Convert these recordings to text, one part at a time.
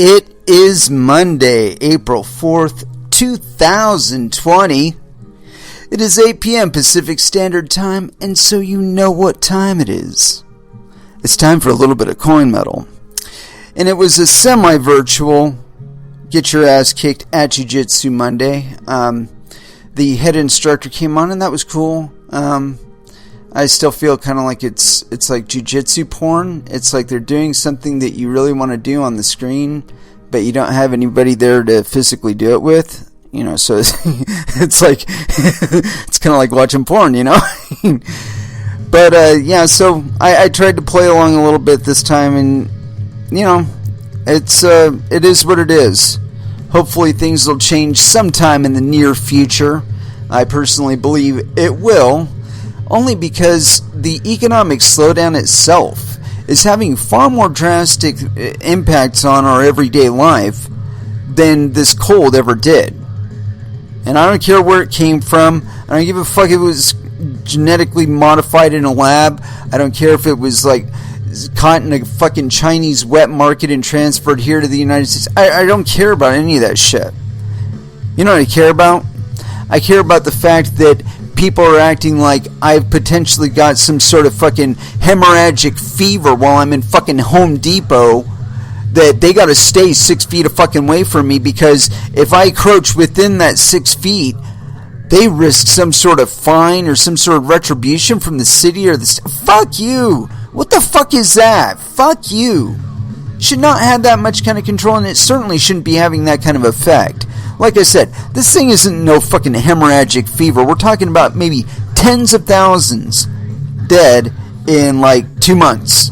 It is Monday, April 4th, 2020. It is 8 p.m. Pacific Standard Time, and so you know what time it is. It's time for a little bit of coin metal. And it was a semi-virtual get your ass kicked at Jiu-Jitsu Monday. The head instructor came on, and that was cool. I still feel kind of like it's like jiu-jitsu porn. It's like they're doing something that you really want to do on the screen, but you don't have anybody there to physically do it with. You know, so it's like it's kind of like watching porn, you know. But yeah, so I tried to play along a little bit this time, and you know, it is what it is. Hopefully things will change sometime in the near future. I personally believe it will. Only because the economic slowdown itself is having far more drastic impacts on our everyday life than this cold ever did. And I don't care where it came from. I don't give a fuck if it was genetically modified in a lab. I don't care if it was like caught in a fucking Chinese wet market and transferred here to the United States. I don't care about any of that shit. You know what I care about? I care about the fact that people are acting like I've potentially got some sort of fucking hemorrhagic fever while I'm in fucking Home Depot, that they gotta stay 6 feet a fucking way from me, because if I encroach within that 6 feet, they risk some sort of fine or some sort of retribution from the city or the fuck you. What the fuck is that? Fuck you. Should not have that much kind of control, and it certainly shouldn't be having that kind of effect. Like I said, this thing isn't no fucking hemorrhagic fever. We're talking about maybe tens of thousands dead in like 2 months.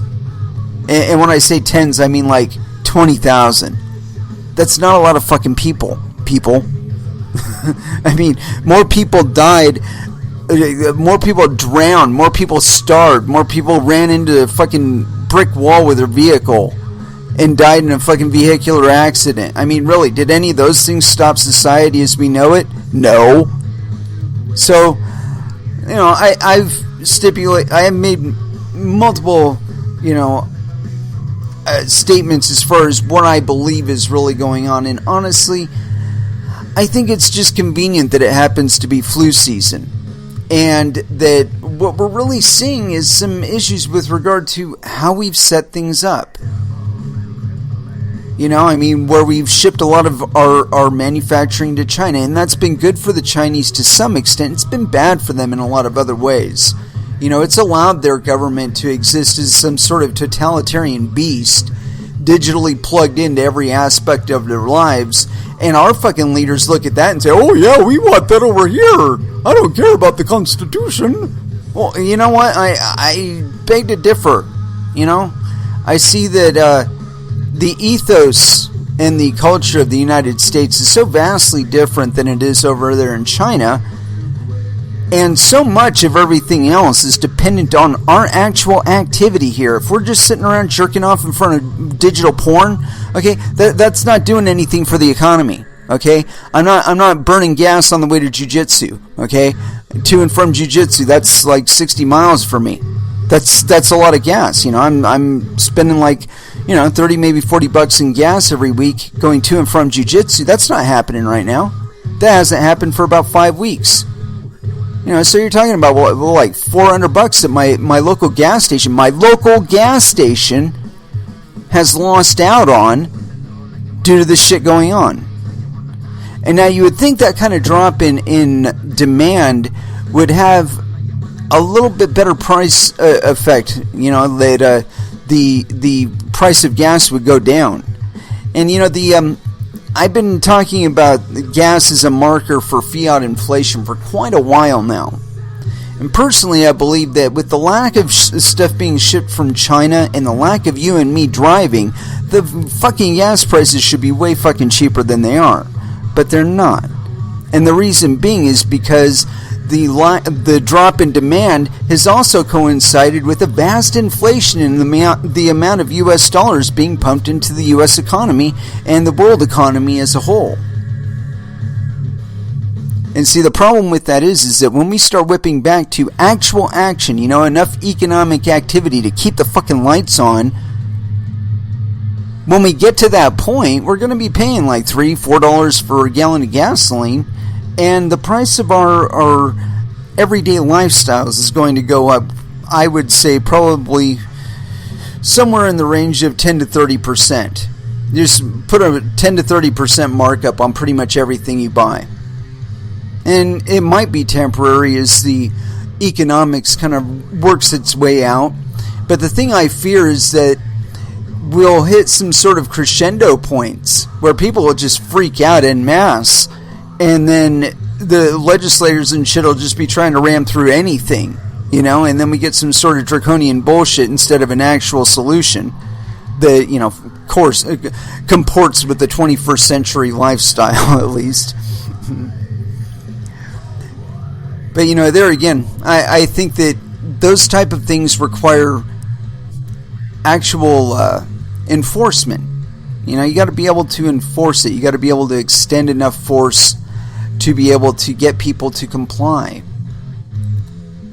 And when I say tens, I mean like 20,000. That's not a lot of fucking people. I mean, more people died, more people drowned, more people starved, more people ran into a fucking brick wall with their vehicle and died in a fucking vehicular accident. I mean, really, did any of those things stop society as we know it? No. So, you know, I have made multiple, you know, statements as far as what I believe is really going on, and honestly, I think it's just convenient that it happens to be flu season, and that what we're really seeing is some issues with regard to how we've set things up. You know, I mean, where we've shipped a lot of our manufacturing to China, and that's been good for the Chinese to some extent. It's been bad for them in a lot of other ways. You know, it's allowed their government to exist as some sort of totalitarian beast, digitally plugged into every aspect of their lives, and our fucking leaders look at that and say, oh yeah, we want that over here. I don't care about the Constitution. Well, you know what? I beg to differ. You know, I see that the ethos and the culture of the United States is so vastly different than it is over there in China, and so much of everything else is dependent on our actual activity here. If we're just sitting around jerking off in front of digital porn, okay, that's not doing anything for the economy. Okay, I'm not burning gas on the way to jiu-jitsu. Okay, to and from jiu-jitsu, that's like 60 miles for me. That's a lot of gas. You know, I'm spending like, you know, 30, maybe $40 in gas every week going to and from jiu-jitsu. That's not happening right now. That hasn't happened for about 5 weeks. You know, so you're talking about like $400 at my local gas station. My local gas station has lost out on due to this shit going on. And now you would think that kind of drop in demand would have a little bit better price effect. You know, that the price of gas would go down. And you know, I've been talking about gas as a marker for fiat inflation for quite a while now. And personally, I believe that with the lack of stuff being shipped from China and the lack of you and me driving, the fucking gas prices should be way fucking cheaper than they are. But they're not. And the reason being is because the drop in demand has also coincided with a vast inflation in the amount of U.S. dollars being pumped into the U.S. economy and the world economy as a whole. And see, the problem with that is that when we start whipping back to actual action, you know, enough economic activity to keep the fucking lights on, when we get to that point, we're going to be paying like $3-4 for a gallon of gasoline, and the price of our everyday lifestyles is going to go up, I would say, probably somewhere in the range of 10 to 30%. Just put a 10 to 30% markup on pretty much everything you buy. And it might be temporary as the economics kind of works its way out. But the thing I fear is that we'll hit some sort of crescendo points where people will just freak out en masse, and then the legislators and shit will just be trying to ram through anything, you know, and then we get some sort of draconian bullshit instead of an actual solution that, you know, of course, comports with the 21st century lifestyle, at least. But, you know, there again, I think that those type of things require actual enforcement. You know, you got to be able to enforce it. You got to be able to extend enough force to be able to get people to comply.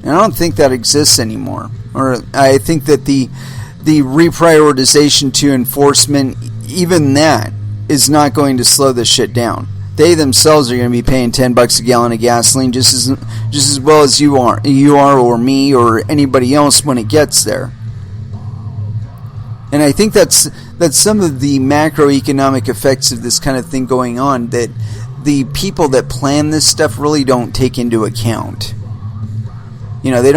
And I don't think that exists anymore. Or I think that the reprioritization to enforcement, even that, is not going to slow this shit down. They themselves are going to be paying $10 a gallon of gasoline just as well as you are, or me, or anybody else when it gets there. And I think that's some of the macroeconomic effects of this kind of thing going on that the people that plan this stuff really don't take into account. You know, they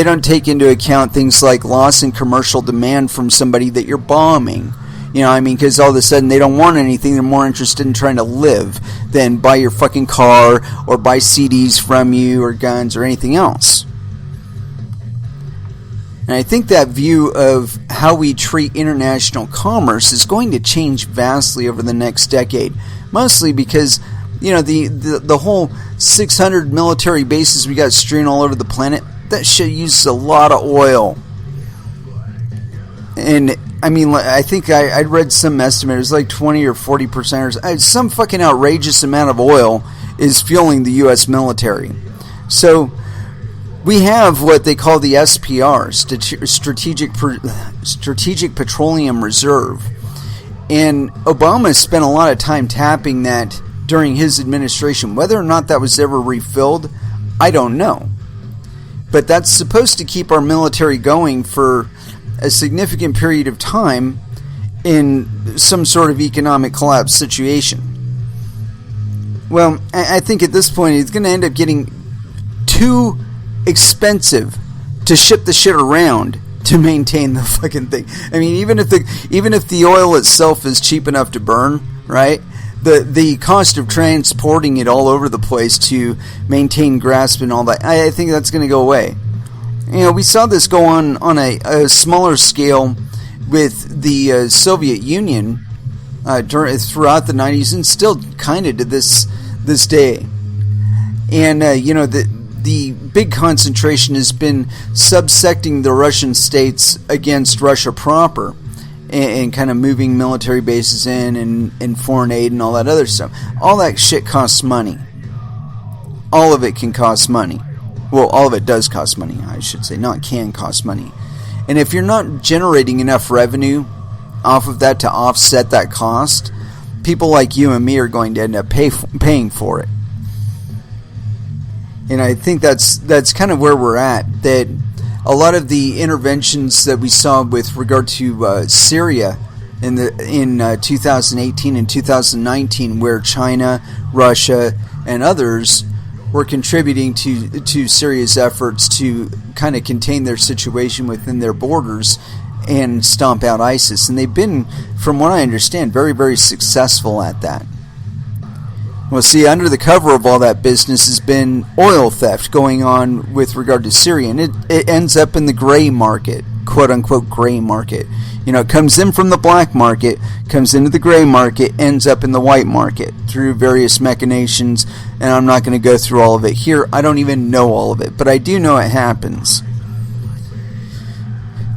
don't take into account things like loss in commercial demand from somebody that you're bombing. You know, I mean, because all of a sudden they don't want anything. They're more interested in trying to live than buy your fucking car or buy CDs from you or guns or anything else. And I think that view of how we treat international commerce is going to change vastly over the next decade. Mostly because, you know, the whole 600 military bases we got strewn all over the planet, that shit uses a lot of oil. And I mean, I think I read some estimate, it was like 20 or 40%, or some fucking outrageous amount of oil is fueling the U.S. military. So we have what they call the SPR, Strategic Petroleum Reserve. And Obama spent a lot of time tapping that during his administration. Whether or not that was ever refilled, I don't know. But that's supposed to keep our military going for a significant period of time in some sort of economic collapse situation. Well, I think at this point it's going to end up getting too expensive to ship the shit around to maintain the fucking thing. I mean, even if the oil itself is cheap enough to burn, right? The cost of transporting it all over the place to maintain grasp and all that, I think that's going to go away. You know, we saw this go on a smaller scale with the Soviet Union throughout the 90s, and still kind of to this day. And you know, the big concentration has been subsecting the Russian states against Russia proper, and kind of moving military bases in and foreign aid and all that other stuff. All that shit costs money. All of it can cost money. Well, all of it does cost money, I should say. Not can cost money. And if you're not generating enough revenue off of that to offset that cost, people like you and me are going to end up paying for it. And I think that's kind of where we're at. That a lot of the interventions that we saw with regard to Syria in 2018 and 2019, where China, Russia, and others were contributing to Syria's efforts to kind of contain their situation within their borders and stomp out ISIS. And they've been, from what I understand, very, very successful at that. Well, see, under the cover of all that business has been oil theft going on with regard to Syria, and it ends up in the gray market, quote-unquote gray market. You know, it comes in from the black market, comes into the gray market, ends up in the white market through various machinations, and I'm not going to go through all of it here. I don't even know all of it, but I do know it happens.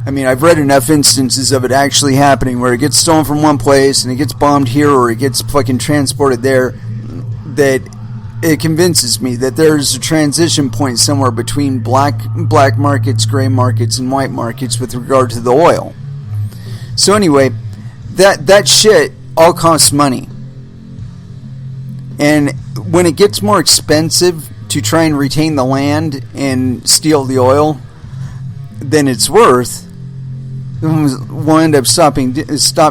I mean, I've read enough instances of it actually happening where it gets stolen from one place and it gets bombed here or it gets fucking transported there, that it convinces me that there's a transition point somewhere between black markets, gray markets, and white markets with regard to the oil. So anyway, that shit all costs money. And when it gets more expensive to try and retain the land and steal the oil than it's worth, we'll end up stop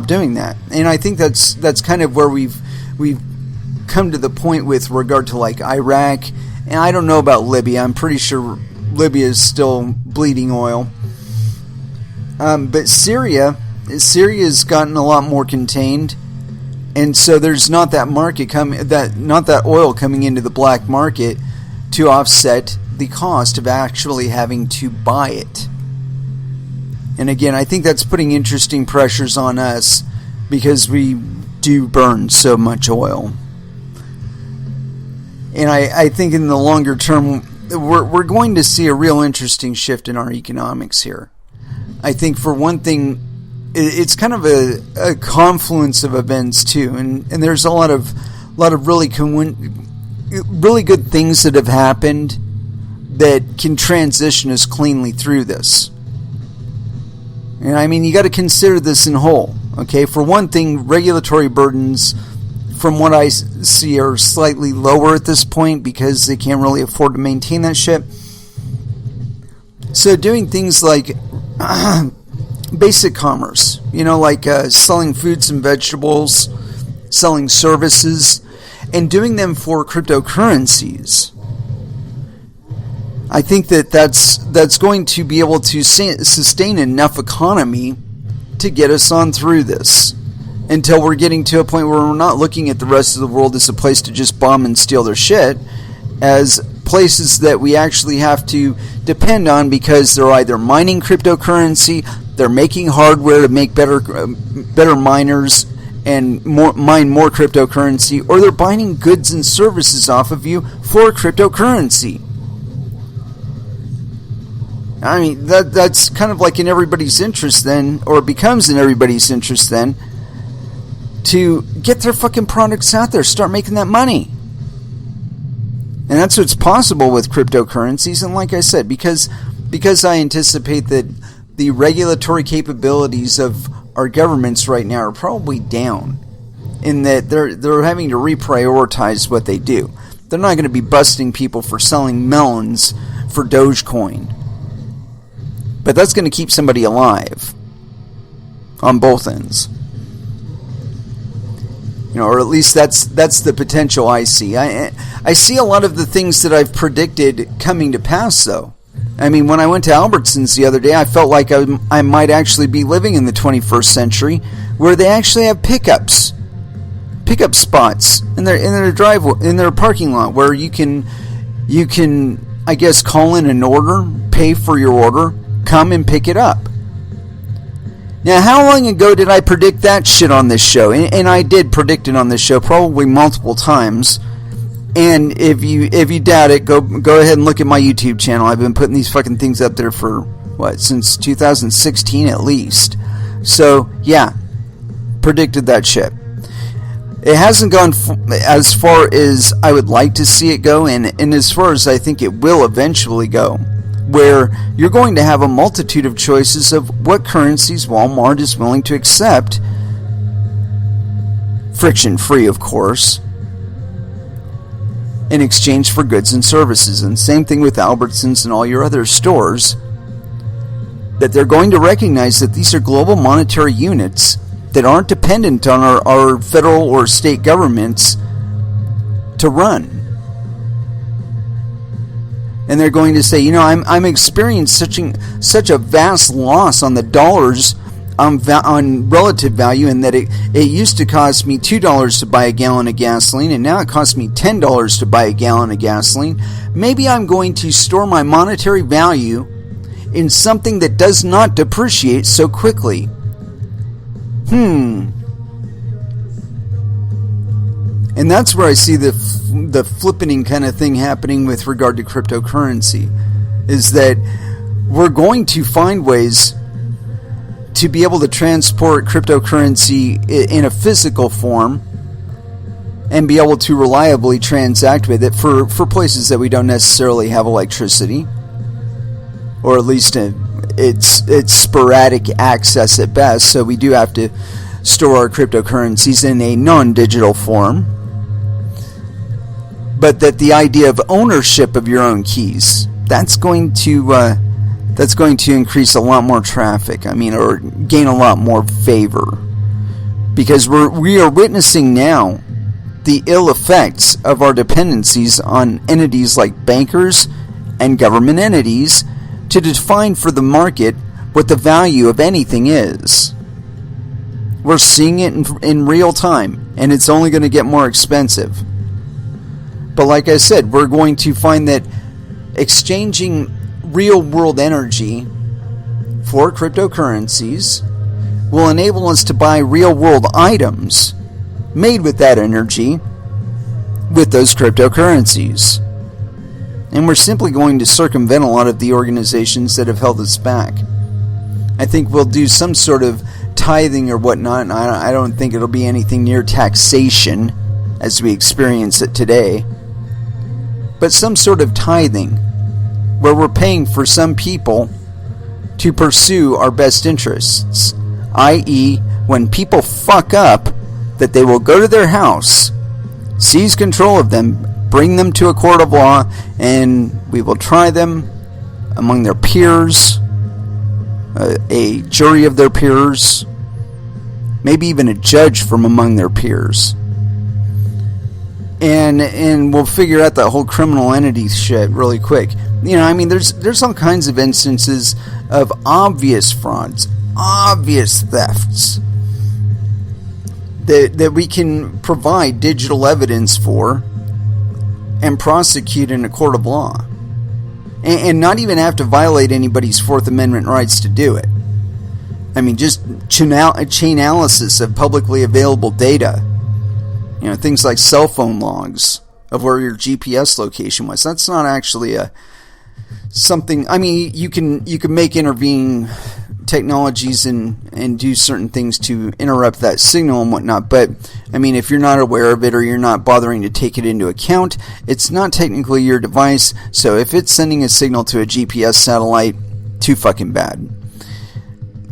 doing that. And I think that's kind of where we've come to the point with regard to like Iraq, and I don't know about Libya. I'm pretty sure Libya is still bleeding oil. But Syria's gotten a lot more contained, and so there's not that that oil coming into the black market to offset the cost of actually having to buy it. And again, I think that's putting interesting pressures on us because we do burn so much oil. And I think in the longer term, we're going to see a real interesting shift in our economics here. I think for one thing, it's kind of a confluence of events too, and there's a lot of really good things that have happened that can transition us cleanly through this. And I mean, you got to consider this in whole. Okay, for one thing, regulatory burdens, from what I see, are slightly lower at this point because they can't really afford to maintain that shit. So doing things like basic commerce, like selling fruits and vegetables, selling services, and doing them for cryptocurrencies, I think that's going to be able to sustain enough economy to get us on through this until we're getting to a point where we're not looking at the rest of the world as a place to just bomb and steal their shit, as places that we actually have to depend on because they're either mining cryptocurrency, they're making hardware to make better miners and mine more cryptocurrency, or they're buying goods and services off of you for cryptocurrency. I mean, that's kind of like in everybody's interest then, or it becomes in everybody's interest then, to get their fucking products out there, start making that money. And that's what's possible with cryptocurrencies. And like I said, because I anticipate that the regulatory capabilities of our governments right now are probably down, in that they're having to reprioritize what they do. They're not going to be busting people for selling melons for Dogecoin. But that's going to keep somebody alive on both ends. Or at least that's the potential I see. I see a lot of the things that I've predicted coming to pass, though. I mean, when I went to Albertsons the other day, I felt like I might actually be living in the 21st century, where they actually have pickup spots in their driveway, in their parking lot, where you can I guess call in an order, pay for your order, come and pick it up. Now, how long ago did I predict that shit on this show? And I did predict it on this show probably multiple times. And if you doubt it, go ahead and look at my YouTube channel. I've been putting these fucking things up there for since 2016 at least. So yeah, predicted that shit. It hasn't gone as far as I would like to see it go, and as far as I think it will eventually go, where you're going to have a multitude of choices of what currencies Walmart is willing to accept, friction-free, of course, in exchange for goods and services. And same thing with Albertsons and all your other stores, that they're going to recognize that these are global monetary units that aren't dependent on our federal or state governments to run. And they're going to say, I'm experiencing such a vast loss on the dollars on relative value, in that it used to cost me $2 to buy a gallon of gasoline, and now it costs me $10 to buy a gallon of gasoline. Maybe I'm going to store my monetary value in something that does not depreciate so quickly. And that's where I see the flippening kind of thing happening with regard to cryptocurrency, is that we're going to find ways to be able to transport cryptocurrency in a physical form and be able to reliably transact with it for places that we don't necessarily have electricity, or at least it's sporadic access at best. So we do have to store our cryptocurrencies in a non-digital form, but that the idea of ownership of your own keys, that's going to increase a lot more traffic. I mean, or gain a lot more favor, because we are witnessing now the ill effects of our dependencies on entities like bankers and government entities to define for the market what the value of anything is. We're seeing it in real time, and it's only going to get more expensive. But like I said, we're going to find that exchanging real-world energy for cryptocurrencies will enable us to buy real-world items made with that energy with those cryptocurrencies. And we're simply going to circumvent a lot of the organizations that have held us back. I think we'll do some sort of tithing or whatnot, and I don't think it'll be anything near taxation as we experience it today, but some sort of tithing where we're paying for some people to pursue our best interests, i.e., when people fuck up, that they will go to their house, seize control of them, bring them to a court of law, and we will try them among their peers, a jury of their peers, maybe even a judge from among their peers. And we'll figure out that whole criminal entity shit really quick. You know, I mean, there's all kinds of instances of obvious frauds, obvious thefts that we can provide digital evidence for and prosecute in a court of law, and not even have to violate anybody's Fourth Amendment rights to do it. I mean, just chain analysis of publicly available data. You know, things like cell phone logs of where your GPS location was. That's not actually something. I mean, you can make intervening technologies and do certain things to interrupt that signal and whatnot. But I mean, if you're not aware of it or you're not bothering to take it into account, it's not technically your device. So if it's sending a signal to a GPS satellite, too fucking bad.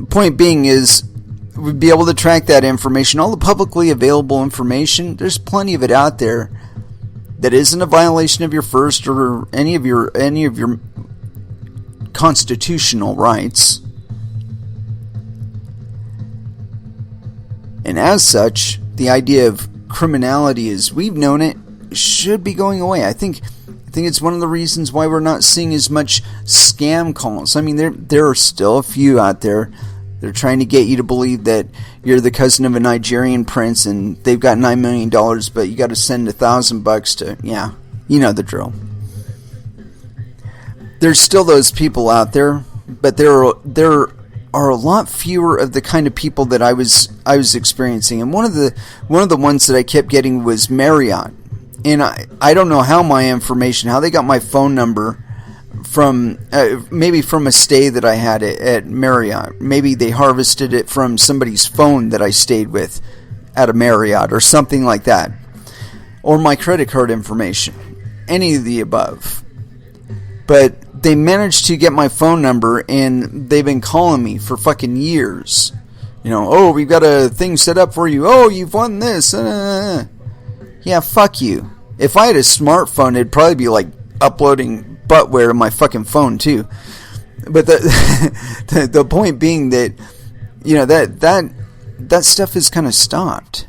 Point being is, we'd be able to track that information, all the publicly available information. There's plenty of it out there that isn't a violation of your First or any of your constitutional rights. And as such, the idea of criminality as we've known it should be going away. I think it's one of the reasons why we're not seeing as much scam calls. I mean, there are still a few out there. They're trying to get you to believe that you're the cousin of a Nigerian prince and they've got $9 million, but you got to send $1,000 to, yeah, you know the drill. There's still those people out there, but there are a lot fewer of the kind of people that I was experiencing. And one of the ones that I kept getting was Marriott. And I don't know how they got my phone number from, maybe from a stay that I had at Marriott. Maybe they harvested it from somebody's phone that I stayed with at a Marriott or something like that. Or my credit card information. Any of the above. But they managed to get my phone number and they've been calling me for fucking years. You know, oh, we've got a thing set up for you. Oh, you've won this. Yeah, fuck you. If I had a smartphone, it'd probably be like uploading buttware to my fucking phone too. But the point being that, you know, that stuff is kind of stopped.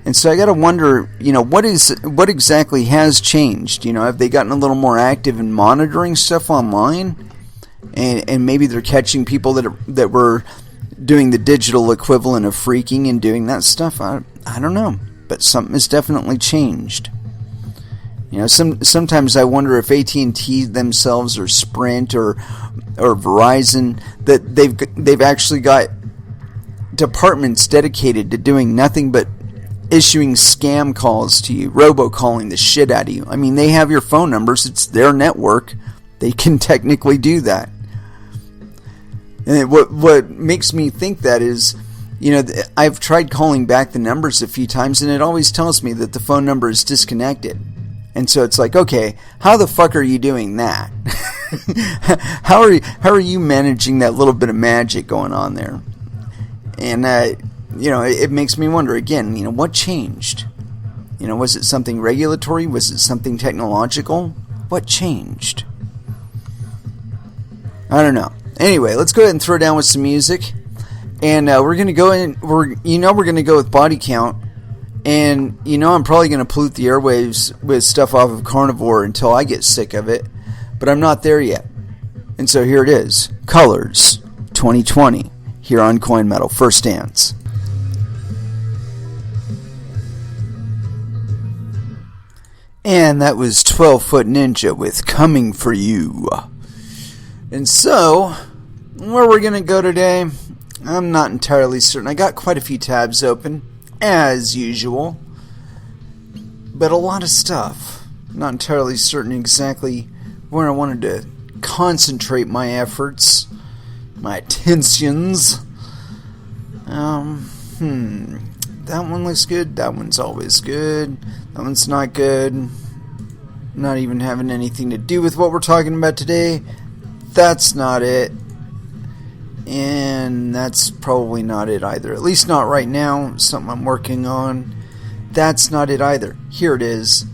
And so I got to wonder, you know, what exactly has changed? You know, have they gotten a little more active in monitoring stuff online? And maybe they're catching people that were doing the digital equivalent of freaking and doing that stuff. I don't know, but something has definitely changed. You know, sometimes I wonder if AT&T themselves or Sprint or Verizon, that they've actually got departments dedicated to doing nothing but issuing scam calls to you, robocalling the shit out of you. I mean, they have your phone numbers. It's their network. They can technically do that. And what makes me think that is, you know, I've tried calling back the numbers a few times, and it always tells me that the phone number is disconnected. And so it's like, okay, how the fuck are you doing that? How are you managing that little bit of magic going on there? And it makes me wonder again, what changed? Was it something regulatory? Was it something technological? What changed? I don't know. Anyway, let's go ahead and throw down with some music. And we're going to go in, we're going to go with Body Count. And, I'm probably going to pollute the airwaves with stuff off of Carnivore until I get sick of it. But I'm not there yet. And so here it is. Colors 2020 here on Coin Metal. First Dance. And that was 12-Foot Ninja with Coming For You. And so, where we're going to go today, I'm not entirely certain. I got quite a few tabs open, as usual. But a lot of stuff. Not entirely certain exactly where I wanted to concentrate my efforts, my attentions. That one looks good. That one's always good. That one's not good. Not even having anything to do with what we're talking about today. That's not it. And that's probably not it either. At least not right now. Something I'm working on. That's not it either. Here it is.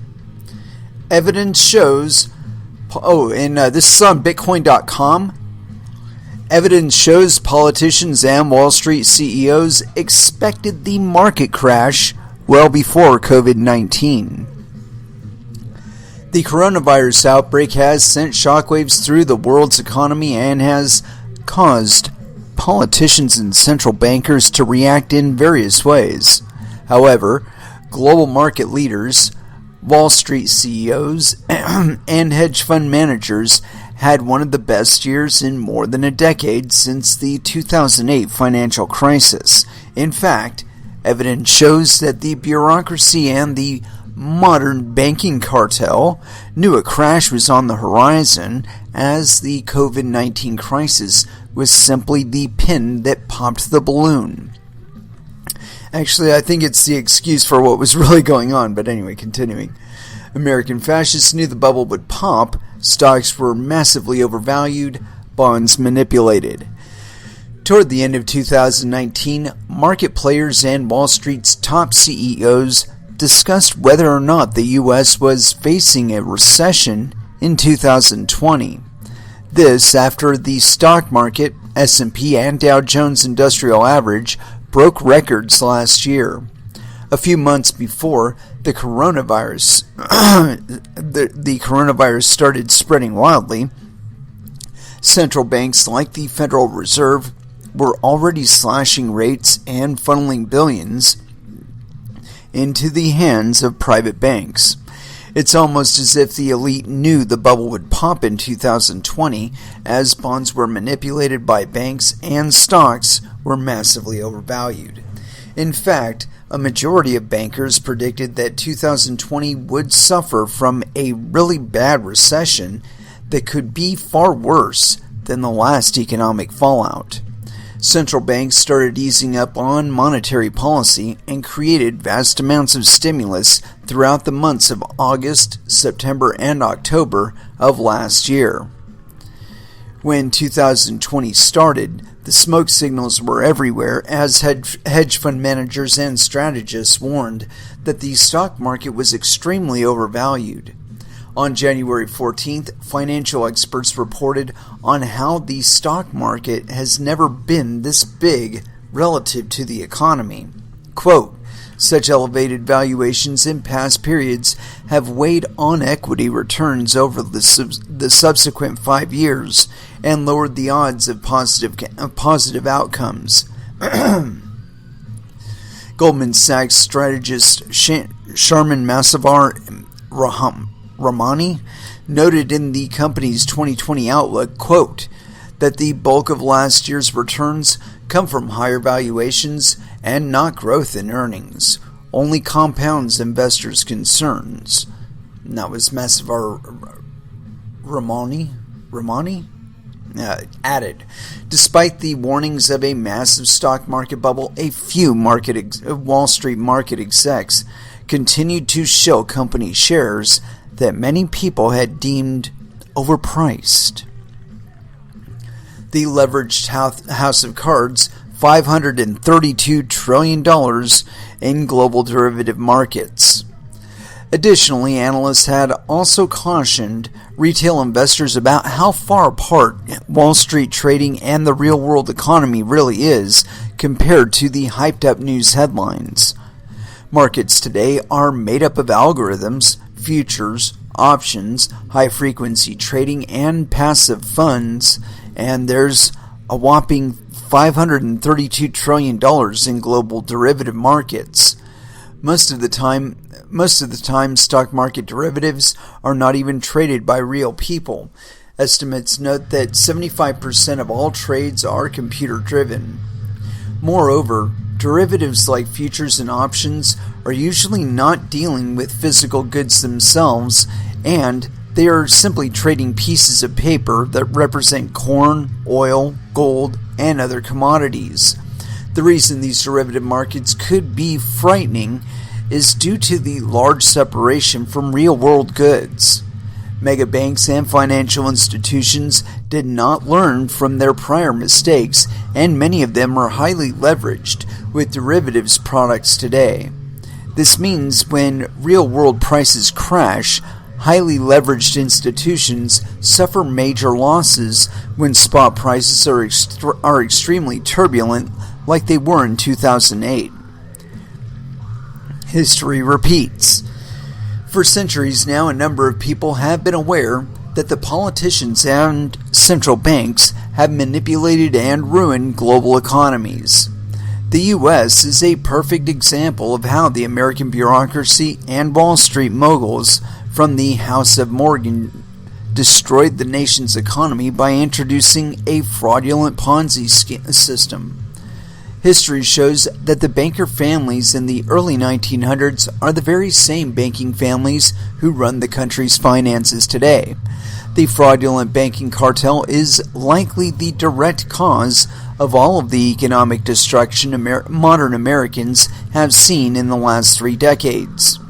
Evidence shows... this is on Bitcoin.com. Evidence shows politicians and Wall Street CEOs expected the market crash well before COVID-19. The coronavirus outbreak has sent shockwaves through the world's economy and has caused politicians and central bankers to react in various ways. However, global market leaders, Wall Street CEOs, and hedge fund managers had one of the best years in more than a decade since the 2008 financial crisis. In fact, evidence shows that the bureaucracy and the modern banking cartel knew a crash was on the horizon, as the COVID-19 crisis was simply the pin that popped the balloon. Actually, I think it's the excuse for what was really going on, but anyway, continuing. American fascists knew the bubble would pop, stocks were massively overvalued, bonds manipulated. Toward the end of 2019, market players and Wall Street's top CEOs discussed whether or not the U.S. was facing a recession in 2020. This after the stock market, S&P and Dow Jones Industrial Average broke records last year. A few months before, the coronavirus started spreading wildly, central banks like the Federal Reserve were already slashing rates and funneling billions into the hands of private banks. It's almost as if the elite knew the bubble would pop in 2020, as bonds were manipulated by banks and stocks were massively overvalued. In fact, a majority of bankers predicted that 2020 would suffer from a really bad recession that could be far worse than the last economic fallout. Central banks started easing up on monetary policy and created vast amounts of stimulus throughout the months of August, September, and October of last year. When 2020 started, the smoke signals were everywhere, as hedge fund managers and strategists warned that the stock market was extremely overvalued. On January 14th, financial experts reported on how the stock market has never been this big relative to the economy. Quote, such elevated valuations in past periods have weighed on equity returns over the subsequent 5 years and lowered the odds of positive outcomes. Goldman Sachs strategist Sharman Masavar Ramani noted in the company's 2020 outlook, quote, that the bulk of last year's returns come from higher valuations and not growth in earnings. Only compounds investors' concerns. And that was Masavar Ramani added. Despite the warnings of a massive stock market bubble, a few Wall Street market execs continued to shill company shares that many people had deemed overpriced. The leveraged house of cards $532 trillion in global derivative markets. Additionally, analysts had also cautioned retail investors about how far apart Wall Street trading and the real-world economy really is compared to the hyped-up news headlines. Markets today are made up of algorithms, futures, options, high-frequency trading, and passive funds, and there's a whopping $532 trillion in global derivative markets. Most of the time, stock market derivatives are not even traded by real people. Estimates note that 75% of all trades are computer-driven. Moreover, derivatives like futures and options are usually not dealing with physical goods themselves, and they are simply trading pieces of paper that represent corn, oil, gold, and other commodities. The reason these derivative markets could be frightening is due to the large separation from real-world goods. Mega banks and financial institutions did not learn from their prior mistakes, and many of them are highly leveraged with derivatives products today. This means when real-world prices crash, highly leveraged institutions suffer major losses when spot prices are extremely turbulent, like they were in 2008. History repeats. For centuries now, a number of people have been aware that the politicians and central banks have manipulated and ruined global economies. The U.S. is a perfect example of how the American bureaucracy and Wall Street moguls from the House of Morgan destroyed the nation's economy by introducing a fraudulent Ponzi system. History shows that the banker families in the early 1900s are the very same banking families who run the country's finances today. The fraudulent banking cartel is likely the direct cause of all of the economic destruction modern Americans have seen in the last 3 decades.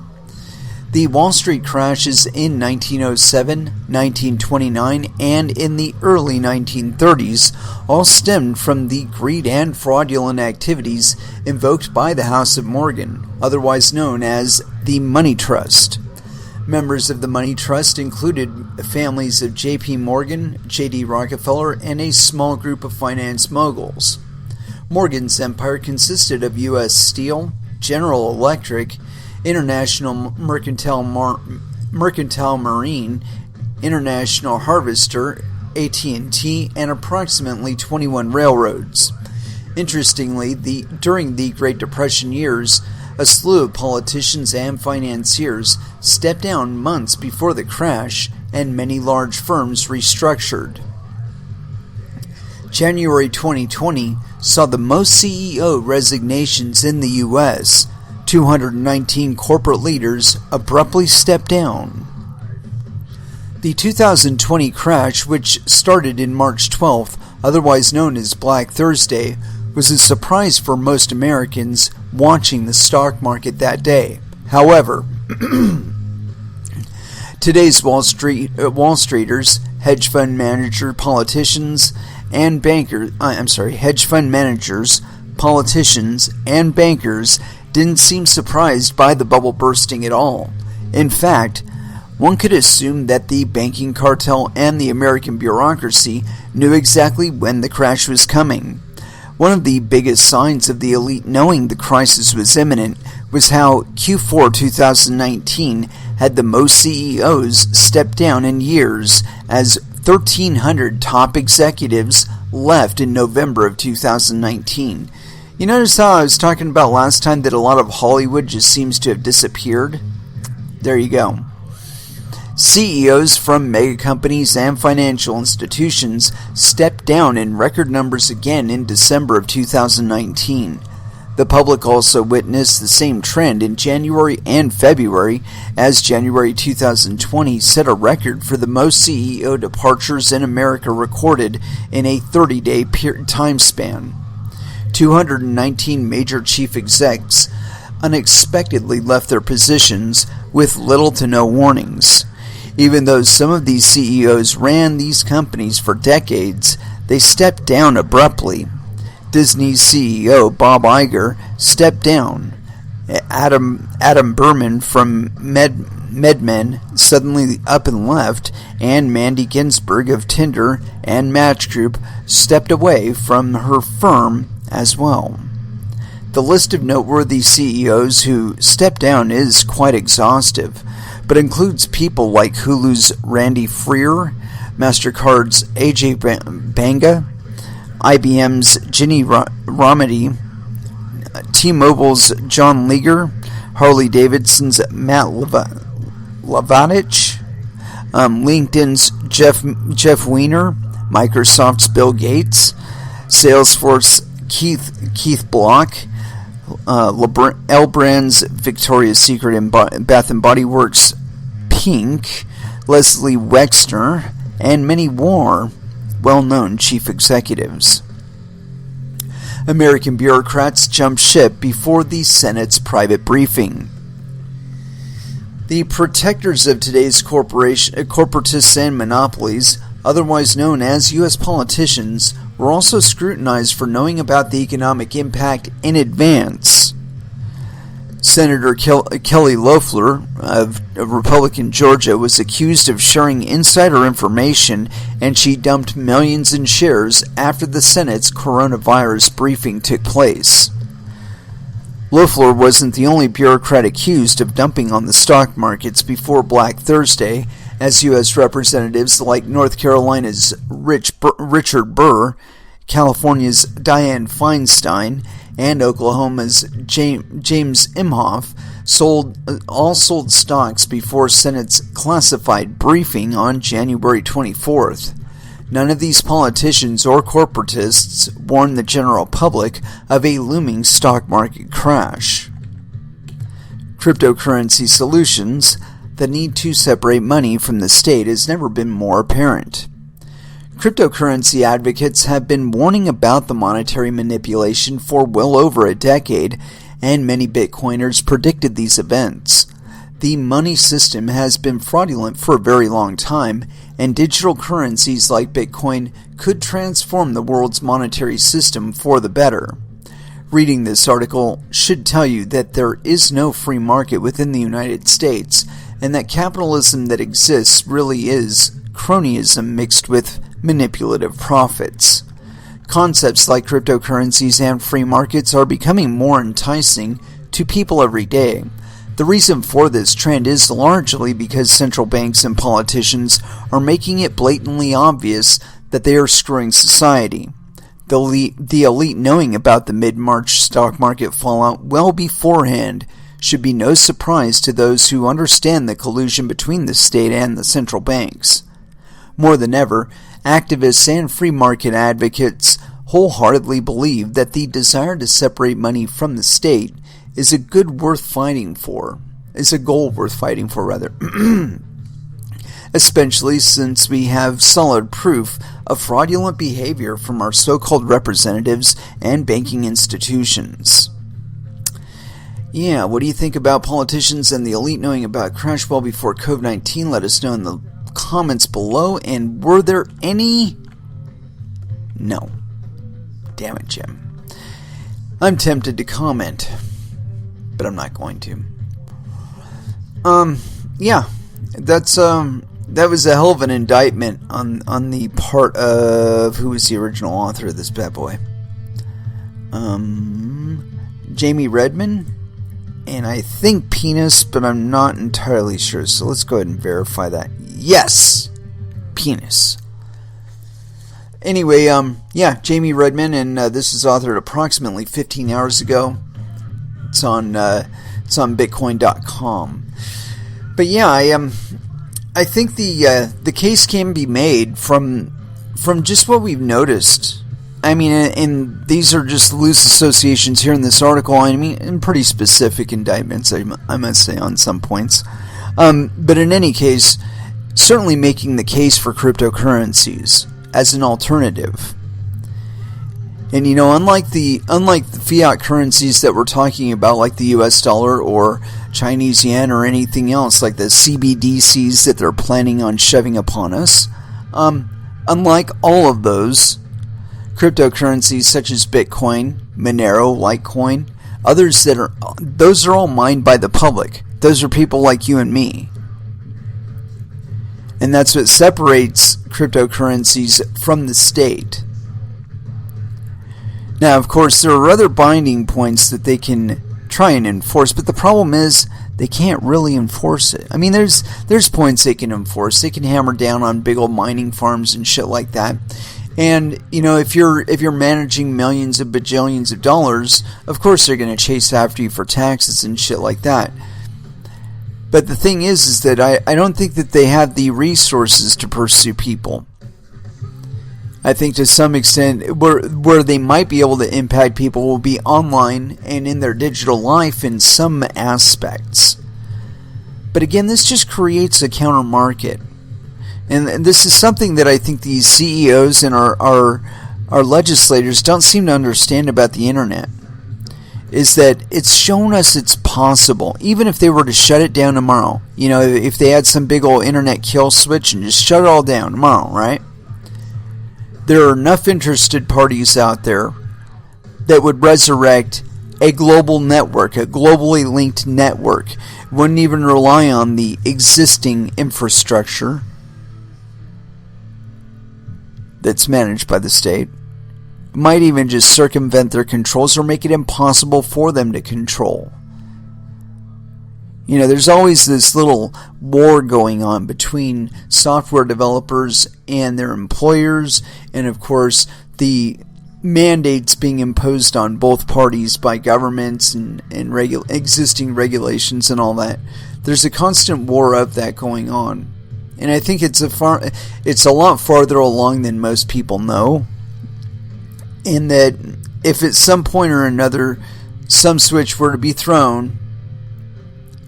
The Wall Street crashes in 1907, 1929, and in the early 1930s all stemmed from the greed and fraudulent activities invoked by the House of Morgan, otherwise known as the Money Trust. Members of the Money Trust included families of J.P. Morgan, J.D. Rockefeller, and a small group of finance moguls. Morgan's empire consisted of U.S. Steel, General Electric, International Mercantile Marine, International Harvester, AT&T, and approximately 21 railroads. Interestingly, during the Great Depression years, a slew of politicians and financiers stepped down months before the crash, and many large firms restructured. January 2020 saw the most CEO resignations in the U.S., 219 corporate leaders abruptly stepped down. The 2020 crash, which started in March 12th, otherwise known as Black Thursday, was a surprise for most Americans watching the stock market that day. However, today's Wall Streeters, hedge fund manager, politicians, and hedge fund managers, politicians, and bankers didn't seem surprised by the bubble bursting at all. In fact, one could assume that the banking cartel and the American bureaucracy knew exactly when the crash was coming. One of the biggest signs of the elite knowing the crisis was imminent was how Q4 2019 had the most CEOs step down in years, as 1,300 top executives left in November of 2019. You notice how I was talking about last time that a lot of Hollywood just seems to have disappeared? There you go. CEOs from mega companies and financial institutions stepped down in record numbers again in December of 2019. The public also witnessed the same trend in January and February, as January 2020 set a record for the most CEO departures in America recorded in a 30-day time span. 219 major chief execs unexpectedly left their positions with little to no warnings. Even though some of these CEOs ran these companies for decades, they stepped down abruptly. Disney's CEO Bob Iger stepped down. Adam Berman from MedMen suddenly up and left, and Mandy Ginsberg of Tinder and Match Group stepped away from her firm as well. The list of noteworthy CEOs who stepped down is quite exhaustive, but includes people like Hulu's Randy Freer, MasterCard's AJ Banga, IBM's Ginny Rometty, T-Mobile's John Leaguer, Harley-Davidson's Matt Lavanich, LinkedIn's Jeff Weiner, Microsoft's Bill Gates, Salesforce Keith Block, L Brand's Victoria's Secret and Bath and Body Works Pink, Leslie Wexner, and many more well-known chief executives. American bureaucrats jumped ship before the Senate's private briefing. The protectors of today's corporatists and monopolies, otherwise known as U.S. politicians, were also scrutinized for knowing about the economic impact in advance. Senator Kelly Loeffler of Republican Georgia was accused of sharing insider information, and she dumped millions in shares after the Senate's coronavirus briefing took place. Loeffler wasn't the only bureaucrat accused of dumping on the stock markets before Black Thursday, as U.S. representatives like North Carolina's Richard Burr, California's Dianne Feinstein, and Oklahoma's James Imhoff sold stocks before Senate's classified briefing on January 24th. None of these politicians or corporatists warned the general public of a looming stock market crash. Cryptocurrency solutions, the need to separate money from the state, has never been more apparent. Cryptocurrency advocates have been warning about the monetary manipulation for well over a decade, and many Bitcoiners predicted these events. The money system has been fraudulent for a very long time, and digital currencies like Bitcoin could transform the world's monetary system for the better. Reading this article should tell you that there is no free market within the United States, and that capitalism that exists really is cronyism mixed with manipulative profits. Concepts like cryptocurrencies and free markets are becoming more enticing to people every day. The reason for this trend is largely because central banks and politicians are making it blatantly obvious that they are screwing society. The elite knowing about the mid-March stock market fallout well beforehand should be no surprise to those who understand the collusion between the state and the central banks. More than ever, activists and free market advocates wholeheartedly believe that the desire to separate money from the state is a goal worth fighting for, especially since we have solid proof of fraudulent behavior from our so-called representatives and banking institutions. Yeah, what do you think about politicians and the elite knowing about crash well before COVID-19? Let us know in the comments below. And were there any? No. Damn it, Jim. I'm tempted to comment, but I'm not going to. Yeah, that was a hell of an indictment on the part of who was the original author of this bad boy. Jamie Redmond, and I think Penis, but I'm not entirely sure. So let's go ahead and verify that. Yes, Penis. Anyway, yeah, Jamie Redmond, and this is authored approximately 15 hours ago. It's on Bitcoin.com. But yeah, I think the case can be made from just what we've noticed. I mean, and these are just loose associations here in this article. I mean, and pretty specific indictments, I must say, on some points. But in any case, certainly making the case for cryptocurrencies as an alternative. And you know, unlike the fiat currencies that we're talking about, like the US dollar or Chinese yen or anything else, like the CBDCs that they're planning on shoving upon us, unlike all of those, cryptocurrencies such as Bitcoin, Monero, Litecoin, others those are all mined by the public. Those are people like you and me. And that's what separates cryptocurrencies from the state. Now, of course, there are other binding points that they can try and enforce, but the problem is they can't really enforce it. I mean, there's points they can enforce. They can hammer down on big old mining farms and shit like that. And, you know, if you're managing millions of bajillions of dollars, of course they're going to chase after you for taxes and shit like that. But the thing is that I don't think that they have the resources to pursue people. I think to some extent where they might be able to impact people will be online and in their digital life in some aspects. But again, this just creates a counter market. And this is something that I think these CEOs and our legislators don't seem to understand about the internet. Is that it's shown us it's possible, even if they were to shut it down tomorrow. You know, if they had some big old internet kill switch and just shut it all down tomorrow, right? There are enough interested parties out there that would resurrect a global network, a globally linked network. Wouldn't even rely on the existing infrastructure that's managed by the state. Might even just circumvent their controls or make it impossible for them to control. You know, there's always this little war going on between software developers and their employers, and of course the mandates being imposed on both parties by governments and existing regulations and all that. There's a constant war of that going on. And I think it's a lot farther along than most people know. In that if at some point or another some switch were to be thrown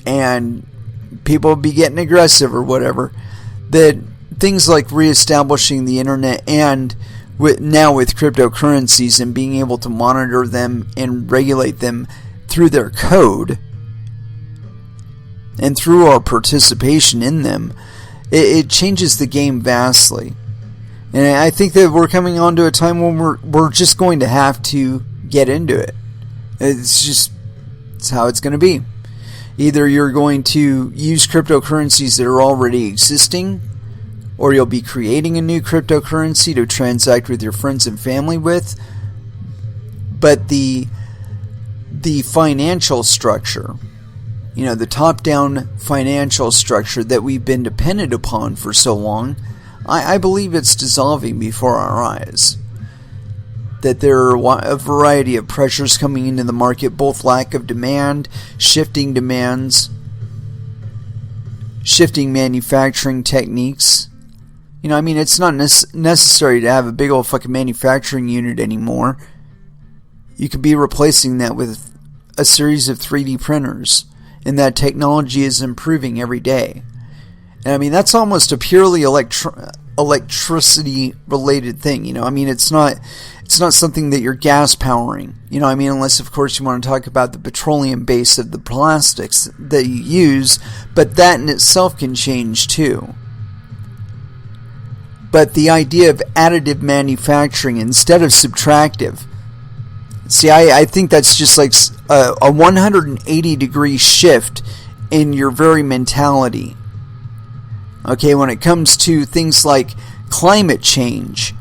and people would be getting aggressive or whatever, that things like reestablishing the internet and now with cryptocurrencies and being able to monitor them and regulate them through their code and through our participation in them, it changes the game vastly. And I think that we're coming on to a time when we're just going to have to get into it. It's how it's going to be. Either you're going to use cryptocurrencies that are already existing, or you'll be creating a new cryptocurrency to transact with your friends and family with. But the financial structure, you know, the top-down financial structure that we've been dependent upon for so long, I believe it's dissolving before our eyes. That there are a variety of pressures coming into the market, both lack of demand, shifting demands, shifting manufacturing techniques. You know, I mean, it's not necessary to have a big old fucking manufacturing unit anymore. You could be replacing that with a series of 3D printers, and that technology is improving every day. And I mean, that's almost a purely electricity related thing. You know, I mean, it's not something that you're gas powering. You know, I mean, unless of course you want to talk about the petroleum base of the plastics that you use, but that in itself can change too. But the idea of additive manufacturing instead of subtractive. See, I think that's just like a 180 degree shift in your very mentality. Okay, when it comes to things like climate change,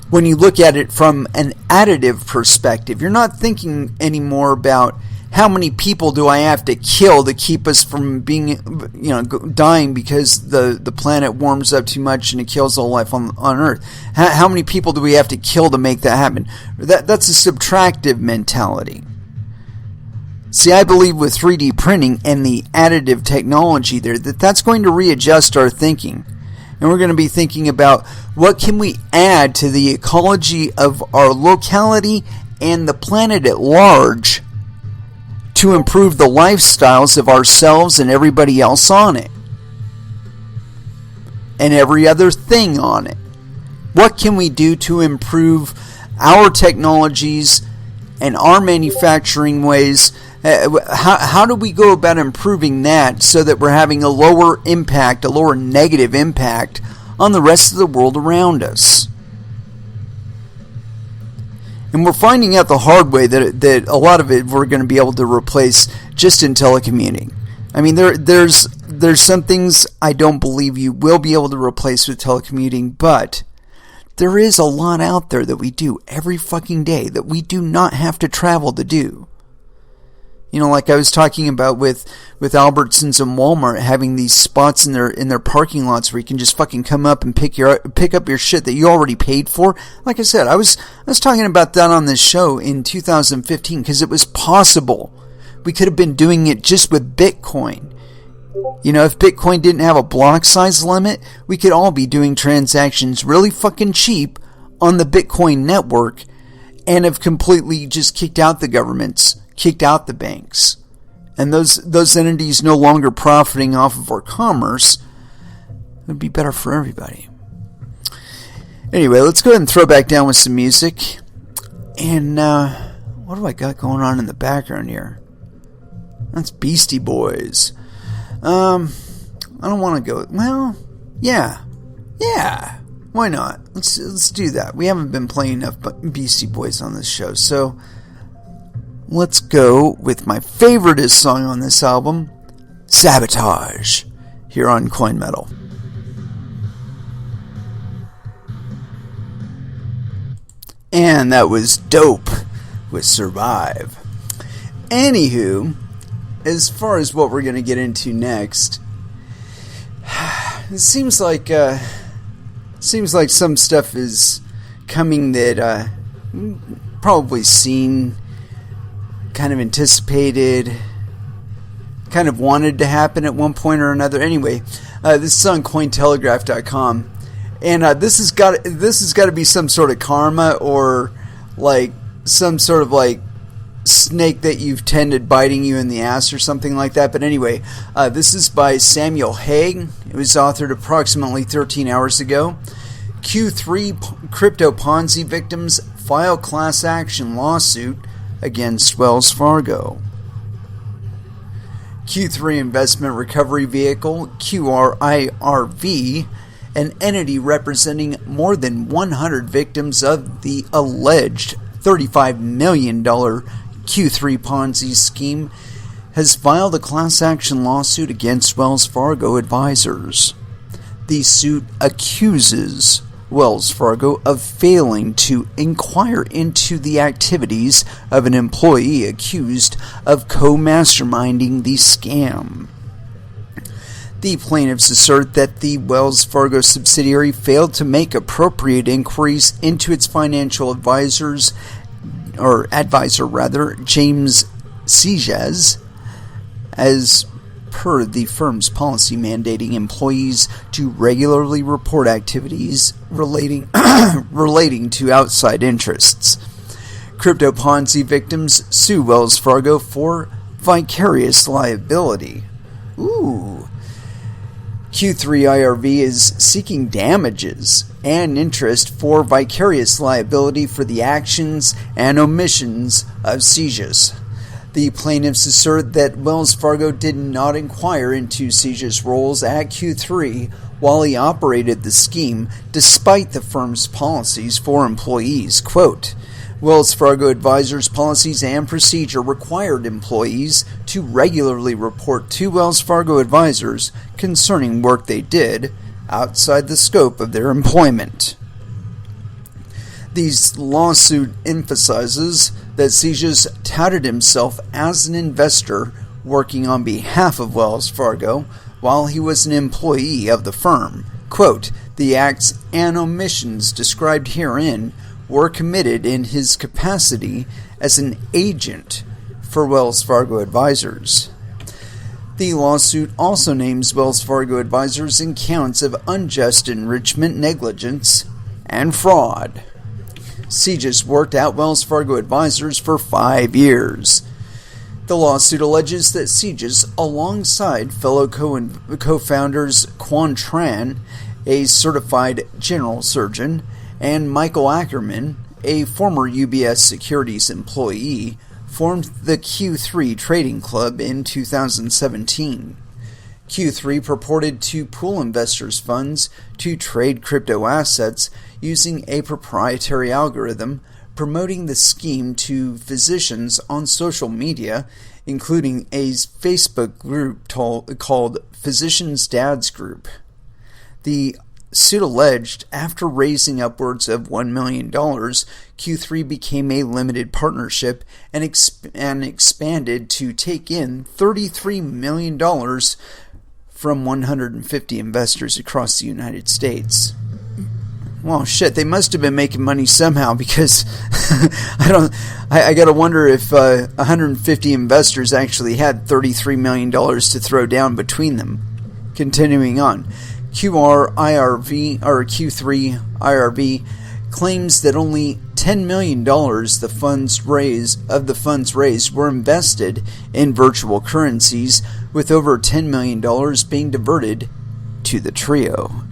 when you look at it from an additive perspective, you're not thinking anymore about how many people do I have to kill to keep us from being, you know, dying because the planet warms up too much and it kills all life on Earth. How many people do we have to kill to make that happen? That's a subtractive mentality. See, I believe with 3D printing and the additive technology there, that's going to readjust our thinking. And we're going to be thinking about what can we add to the ecology of our locality and the planet at large to improve the lifestyles of ourselves and everybody else on it. And every other thing on it. What can we do to improve our technologies and our manufacturing ways? How do we go about improving that so that we're having a lower impact, a lower negative impact on the rest of the world around us? And we're finding out the hard way that a lot of it we're going to be able to replace just in telecommuting. I mean, there's some things I don't believe you will be able to replace with telecommuting, but there is a lot out there that we do every fucking day that we do not have to travel to do. You know, like I was talking about with Albertsons and Walmart having these spots in their parking lots where you can just fucking come up and pick up your shit that you already paid for. Like I said, I was talking about that on this show in 2015 because it was possible. We could have been doing it just with Bitcoin. You know, if Bitcoin didn't have a block size limit, we could all be doing transactions really fucking cheap on the Bitcoin network and have completely just kicked out the governments, kicked out the banks, and those entities no longer profiting off of our commerce. It would be better for everybody. Anyway, let's go ahead and throw back down with some music. And what do I got going on in the background here? That's Beastie Boys. I don't want to go. Well, yeah. Why not? Let's do that. We haven't been playing enough Beastie Boys on this show, so let's go with my favoriteest song on this album, Sabotage, here on Coin Metal. And that was Dope with Survive. Anywho, as far as what we're going to get into next, it seems like some stuff is coming that probably seen, kind of anticipated, kind of wanted to happen at one point or another. Anyway, this is on Cointelegraph.com, and this has got to be some sort of karma or like some sort of like snake that you've tended biting you in the ass or something like that. But anyway, this is by Samuel Haig. It was authored approximately 13 hours ago. Q3 crypto Ponzi victims file class action lawsuit against Wells Fargo. Q3 investment recovery vehicle, QRIRV, an entity representing more than 100 victims of the alleged $35 million Q3 Ponzi scheme, has filed a class action lawsuit against Wells Fargo advisors. The suit accuses Wells Fargo of failing to inquire into the activities of an employee accused of co-masterminding the scam. The plaintiffs assert that the Wells Fargo subsidiary failed to make appropriate inquiries into its financial advisor, James Seijas, as per the firm's policy mandating employees to regularly report activities relating to outside interests. Crypto Ponzi victims sue Wells Fargo for vicarious liability. Q3IRV is seeking damages and interest for vicarious liability for the actions and omissions of Seijas. The plaintiffs assert that Wells Fargo did not inquire into Seijas' roles at Q3 while he operated the scheme, despite the firm's policies for employees. Quote, Wells Fargo advisors' policies and procedure required employees to regularly report to Wells Fargo advisors concerning work they did outside the scope of their employment. The lawsuit emphasizes that Seijas touted himself as an investor working on behalf of Wells Fargo while he was an employee of the firm. Quote, the acts and omissions described herein were committed in his capacity as an agent for Wells Fargo advisors. The lawsuit also names Wells Fargo advisors in counts of unjust enrichment, negligence, and fraud. Seijas worked at Wells Fargo advisors for 5 years. The lawsuit alleges that Seijas, alongside fellow co-founders Quan Tran, a certified general surgeon, and Michael Ackerman, a former UBS Securities employee, formed the Q3 Trading Club in 2017. Q3 purported to pool investors' funds to trade crypto assets using a proprietary algorithm promoting the scheme to physicians on social media, including a Facebook group called Physicians' Dads Group. The suit alleged after raising upwards of $1 million, Q3 became a limited partnership and expanded to take in $33 million from 150 investors across the United States. Well, shit, they must have been making money somehow, because I gotta wonder if 150 investors actually had $33 million to throw down between them. Continuing on, Q3 IRV claims that only $10 million of the funds raised were invested in virtual currencies, with over $10 million being diverted to the trio.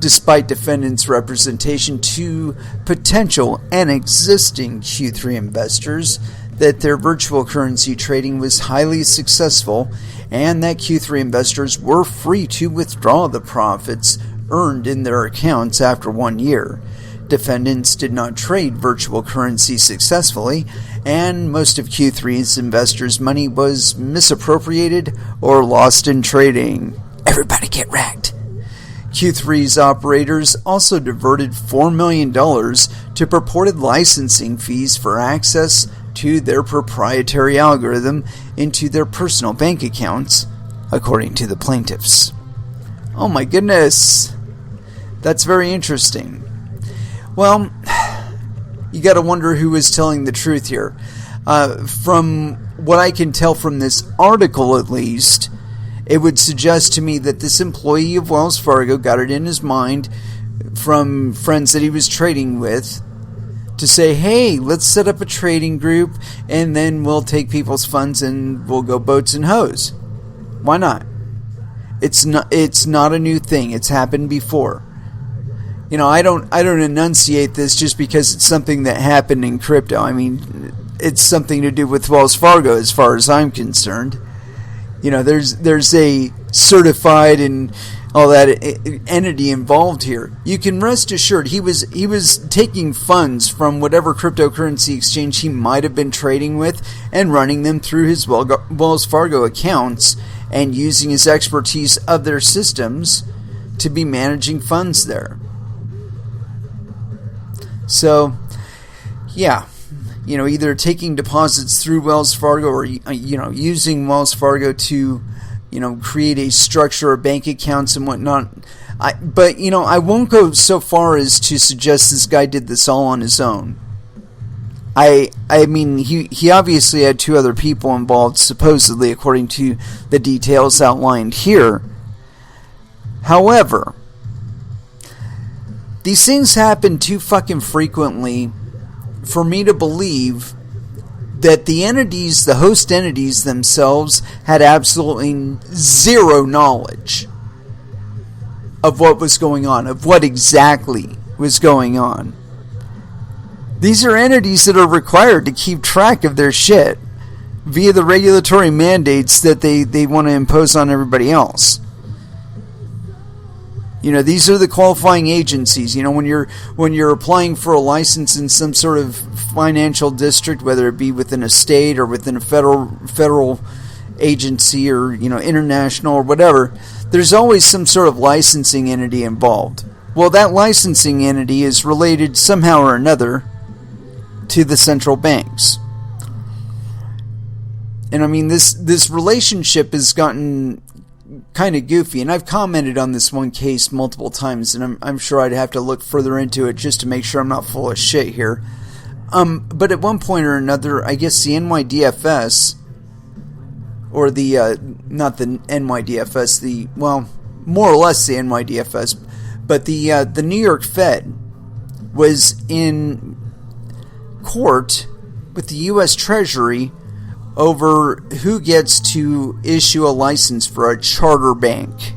Despite defendants' representation to potential and existing Q3 investors that their virtual currency trading was highly successful and that Q3 investors were free to withdraw the profits earned in their accounts after 1 year, defendants did not trade virtual currency successfully, and most of Q3's investors' money was misappropriated or lost in trading. Everybody get wrecked. Q3's operators also diverted $4 million to purported licensing fees for access to their proprietary algorithm into their personal bank accounts, according to the plaintiffs. Oh my goodness. That's very interesting. Well, you gotta wonder who is telling the truth here. From what I can tell from this article, at least, it would suggest to me that this employee of Wells Fargo got it in his mind from friends that he was trading with to say, hey, let's set up a trading group and then we'll take people's funds and we'll go boats and hoes. Why not? It's not a new thing. It's happened before. You know, I don't enunciate this just because it's something that happened in crypto. I mean, it's something to do with Wells Fargo as far as I'm concerned. You know, there's a certified and all that entity involved here. You can rest assured he was taking funds from whatever cryptocurrency exchange he might have been trading with and running them through his Wells Fargo accounts and using his expertise of their systems to be managing funds there. So, yeah. You know, either taking deposits through Wells Fargo or, you know, using Wells Fargo to, you know, create a structure of bank accounts and whatnot. But, you know, I won't go so far as to suggest this guy did this all on his own. I mean, he obviously had two other people involved, supposedly, according to the details outlined here. However, these things happen too fucking frequently for me to believe that the entities, the host entities themselves, had absolutely zero knowledge of what was going on, of what exactly was going on. These are entities that are required to keep track of their shit via the regulatory mandates that they want to impose on everybody else. You know, these are the qualifying agencies. You know, when you're applying for a license in some sort of financial district, whether it be within a state or within a federal agency or, you know, international or whatever, there's always some sort of licensing entity involved. Well, that licensing entity is related somehow or another to the central banks. And I mean, this relationship has gotten kind of goofy, and I've commented on this one case multiple times, and I'm sure I'd have to look further into it just to make sure I'm not full of shit here. But at one point or another, I guess the NYDFS, or the, not the NYDFS, well, more or less the NYDFS, but the New York Fed was in court with the U.S. Treasury over who gets to issue a license for a charter bank.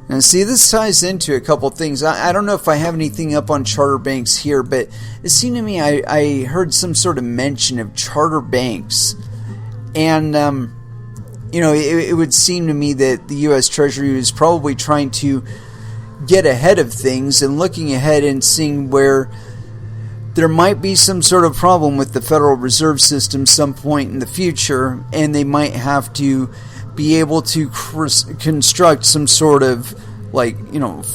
Now, see, this ties into a couple things. I don't know if I have anything up on charter banks here, but it seemed to me I heard some sort of mention of charter banks. And, you know, it would seem to me that the U.S. Treasury was probably trying to get ahead of things and looking ahead and seeing where there might be some sort of problem with the Federal Reserve System some point in the future, and they might have to be able to construct some sort of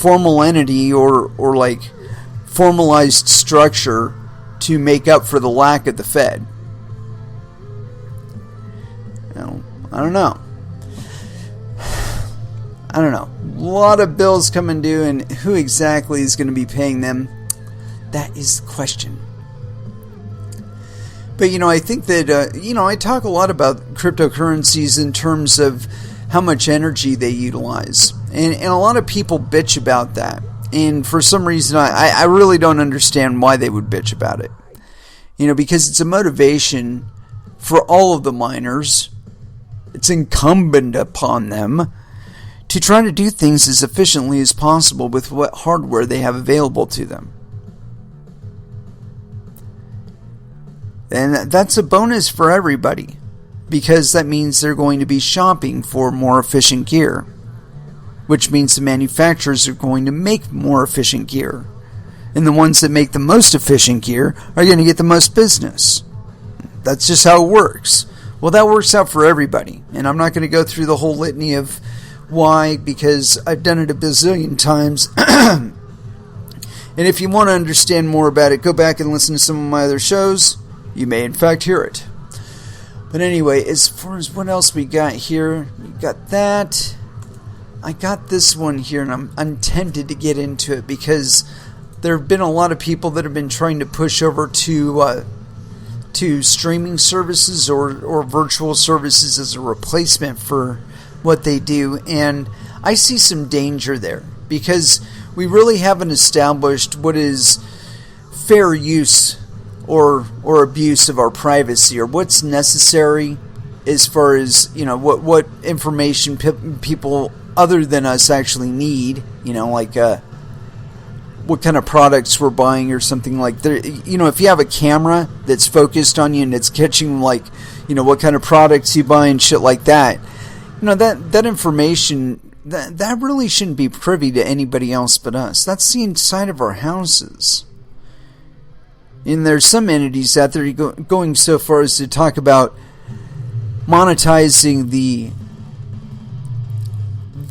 formal entity or formalized structure to make up for the lack of the Fed. I don't know. A lot of bills coming due, and who exactly is going to be paying them? That is the question. But, I think that, I talk a lot about cryptocurrencies in terms of how much energy they utilize. And a lot of people bitch about that. And for some reason, I really don't understand why they would bitch about it. Because it's a motivation for all of the miners. It's incumbent upon them to try to do things as efficiently as possible with what hardware they have available to them. And that's a bonus for everybody, because that means they're going to be shopping for more efficient gear, which means the manufacturers are going to make more efficient gear. And the ones that make the most efficient gear are going to get the most business. That's just how it works. Well, that works out for everybody. And I'm not going to go through the whole litany of why, because I've done it a bazillion times. And if you want to understand more about it, go back and listen to some of my other shows. You may, in fact, hear it. But anyway, as far as what else we got here, we got that. I got this one here, and I'm tempted to get into it because there have been a lot of people that have been trying to push over to streaming services or virtual services as a replacement for what they do, and I see some danger there because we really haven't established what is fair use or abuse of our privacy, or what's necessary as far as what information people other than us actually need, what kind of products we're buying or something like that. If you have a camera that's focused on you and it's catching what kind of products you buy and shit like that, that information, that really shouldn't be privy to anybody else but us. That's the inside of our houses. And there's some entities out there going so far as to talk about monetizing the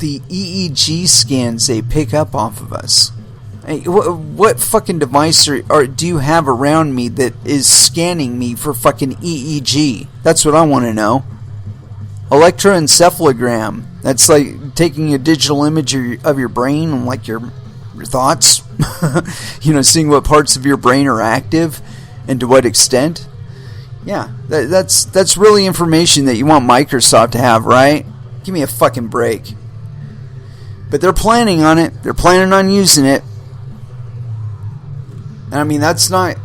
EEG scans they pick up off of us. Hey, what fucking device do you have around me that is scanning me for fucking EEG? That's what I want to know. Electroencephalogram. That's like taking a digital image of your brain and like your thoughts. Seeing what parts of your brain are active and to what extent. Yeah, that's really information that you want Microsoft to have, right? Give me a fucking break. But they're planning on it. They're planning on using it. And I mean, that's not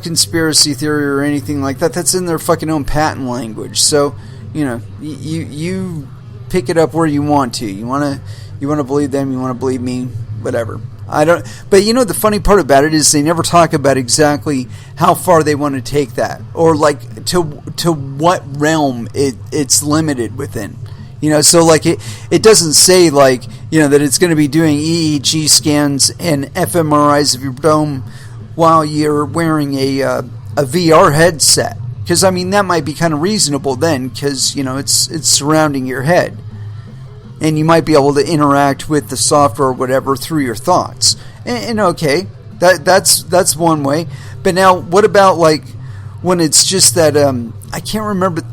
conspiracy theory or anything like that. That's in their fucking own patent language. So, you pick it up where you want to. You want to believe them. You want to believe me. Whatever. I don't. But the funny part about it is they never talk about exactly how far they want to take that, or like to what realm it's limited within. So like it doesn't say like that it's going to be doing EEG scans and fMRIs of your dome while you're wearing a VR headset, because I mean that might be kind of reasonable then, because it's surrounding your head. And you might be able to interact with the software or whatever through your thoughts. And okay, that's one way. But now, what about like when it's just that I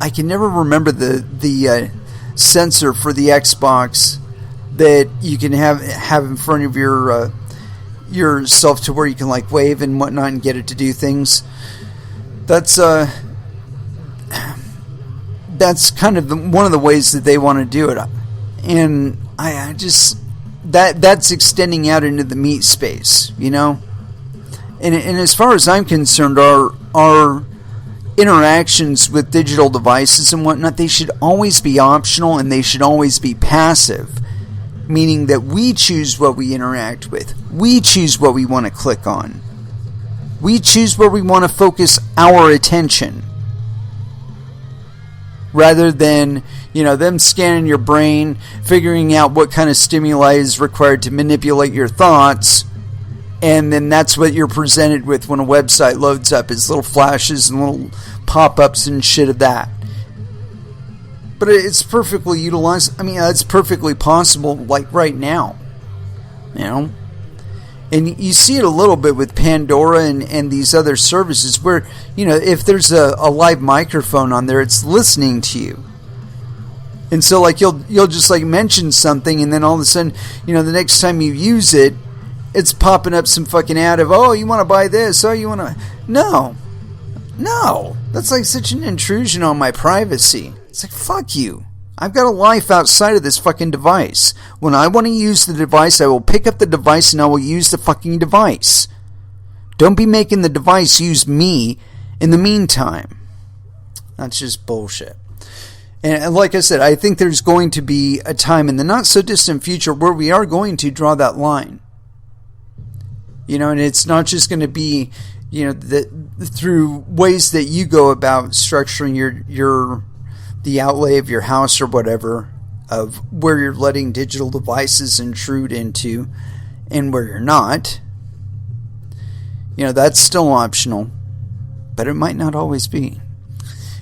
can never remember the sensor for the Xbox that you can have in front of yourself to where you can like wave and whatnot and get it to do things. That's kind of one of the ways that they want to do it. And I just that's extending out into the meat space, And as far as I'm concerned, our interactions with digital devices and whatnot, they should always be optional and they should always be passive, meaning that we choose what we interact with. We choose what we want to click on. We choose where we want to focus our attention, rather than them scanning your brain, figuring out what kind of stimuli is required to manipulate your thoughts, And then that's what you're presented with when a website loads up, is little flashes and little pop-ups and shit of that. But it's perfectly utilized. I mean, it's perfectly possible, like right now. You know? And you see it a little bit with Pandora and these other services where, you know, if there's a live microphone on there, it's listening to you. And so, like, you'll just, like, mention something, and then all of a sudden, you know, the next time you use it, it's popping up some fucking ad of, oh, you want to buy this? Oh, you want to... No. That's, like, such an intrusion on my privacy. It's like, fuck you. I've got a life outside of this fucking device. When I want to use the device, I will pick up the device and I will use the fucking device. Don't be making the device use me in the meantime. That's just bullshit. And like I said, I think there's going to be a time in the not so distant future where we are going to draw that line. You know, and it's not just going to be, you know, through ways that you go about structuring the outlay of your house or whatever, of where you're letting digital devices intrude into and where you're not. You know, that's still optional, but it might not always be.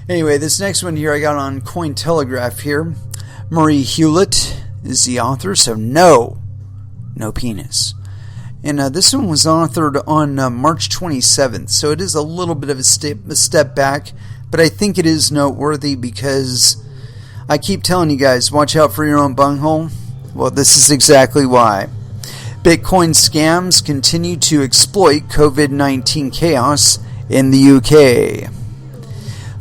Anyway, this next one here I got on Cointelegraph here. Marie Hewlett is the author, so no penis. And this one was authored on March 27th, so it is a little bit of a step back, but I think it is noteworthy because I keep telling you guys, watch out for your own bunghole. Well, this is exactly why. Bitcoin scams continue to exploit COVID-19 chaos in the UK.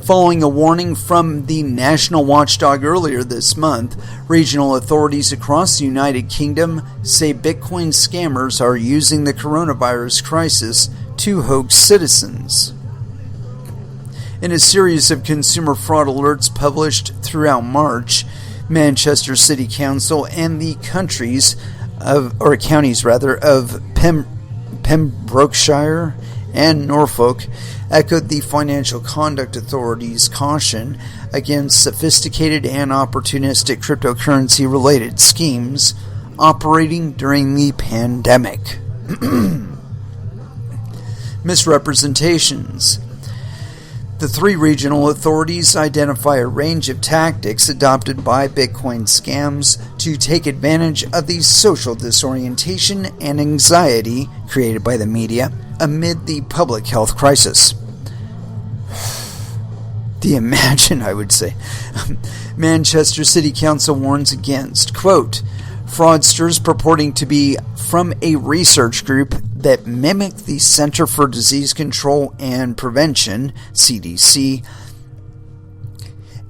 Following a warning from the national watchdog earlier this month, regional authorities across the United Kingdom say Bitcoin scammers are using the coronavirus crisis to hoax citizens. In a series of consumer fraud alerts published throughout March, Manchester City Council and the counties of Pembrokeshire and Norfolk echoed the Financial Conduct Authority's caution against sophisticated and opportunistic cryptocurrency-related schemes operating during the pandemic. Misrepresentations. The three regional authorities identify a range of tactics adopted by Bitcoin scams to take advantage of the social disorientation and anxiety created by the media amid the public health crisis. Do you imagine, I would say? Manchester City Council warns against, quote, fraudsters purporting to be from a research group that mimic the Center for Disease Control and Prevention, CDC,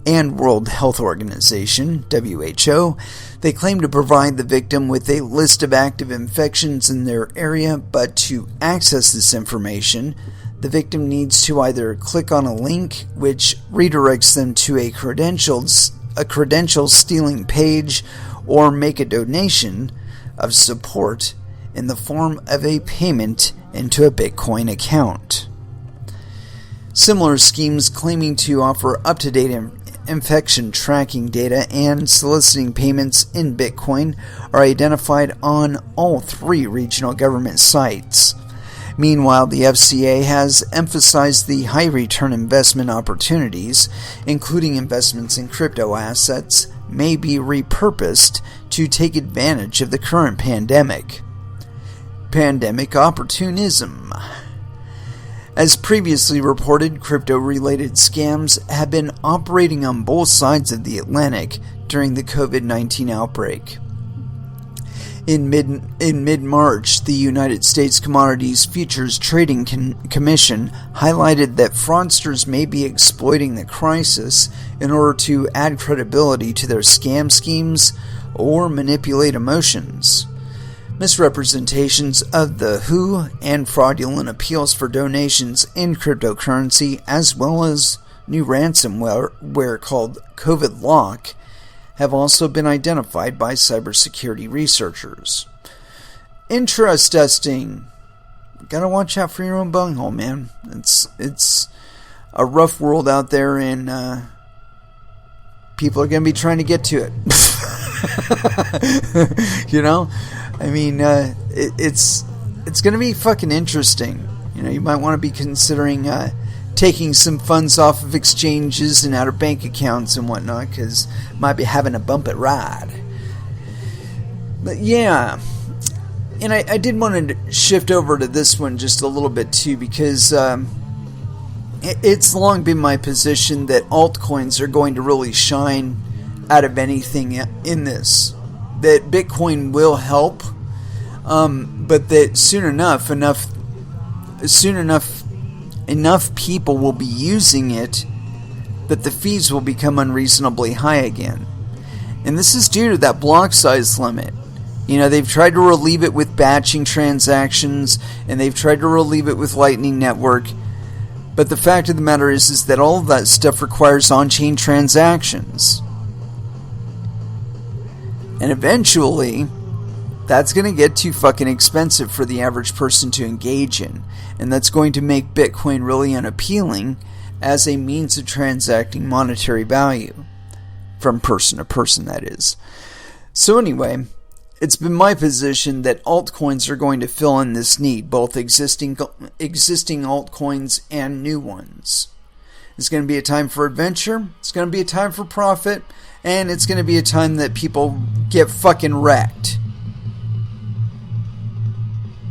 and World Health Organization, WHO. They claim to provide the victim with a list of active infections in their area, but to access this information, the victim needs to either click on a link which redirects them to a credential stealing page, or make a donation of support in the form of a payment into a Bitcoin account. Similar schemes claiming to offer up-to-date infection tracking data and soliciting payments in Bitcoin are identified on all three regional government sites. Meanwhile, the FCA has emphasized the high return investment opportunities, including investments in crypto assets, may be repurposed to take advantage of the current pandemic. Pandemic opportunism. As previously reported, crypto-related scams have been operating on both sides of the Atlantic during the COVID-19 outbreak. In mid-March, the United States Commodities Futures Trading Commission highlighted that fraudsters may be exploiting the crisis in order to add credibility to their scam schemes or manipulate emotions. Misrepresentations of the WHO and fraudulent appeals for donations in cryptocurrency, as well as new ransomware called COVID Lock, have also been identified by cybersecurity researchers. Interesting. Gotta watch out for your own bunghole, man. It's a rough world out there, and people are gonna be trying to get to it. You know, I mean, it's it's going to be fucking interesting. You know, you might want to be considering taking some funds off of exchanges and out of bank accounts and whatnot, because might be having a bumpy ride. But yeah, and I did want to shift over to this one just a little bit too, because it's long been my position that altcoins are going to really shine out of anything in this. That Bitcoin will help, but that soon enough people will be using it that the fees will become unreasonably high again. And this is due to that block size limit. You know, they've tried to relieve it with batching transactions, and they've tried to relieve it with Lightning Network. But the fact of the matter is that all of that stuff requires on-chain transactions. And eventually, that's going to get too fucking expensive for the average person to engage in. And that's going to make Bitcoin really unappealing as a means of transacting monetary value. From person to person, that is. So anyway, it's been my position that altcoins are going to fill in this need, both existing altcoins and new ones. It's going to be a time for adventure, it's going to be a time for profit, and it's going to be a time that people get fucking wrecked.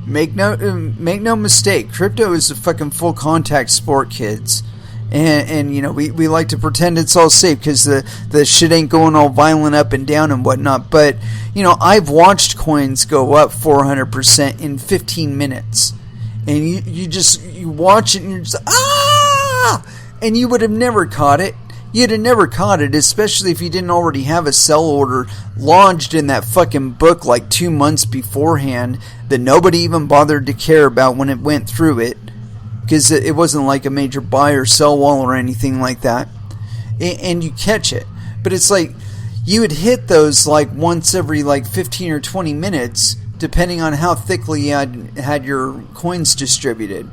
Make no mistake, crypto is a fucking full contact sport, kids. And you know, we like to pretend it's all safe because the shit ain't going all violent up and down and whatnot. But, you know, I've watched coins go up 400% in 15 minutes. And you watch it and you're just, ah! And you would have never caught it. You'd have never caught it, especially if you didn't already have a sell order lodged in that fucking book like 2 months beforehand that nobody even bothered to care about when it went through it. Because it wasn't like a major buy or sell wall or anything like that. And you catch it. But it's like, you would hit those like once every like 15 or 20 minutes, depending on how thickly you had your coins distributed.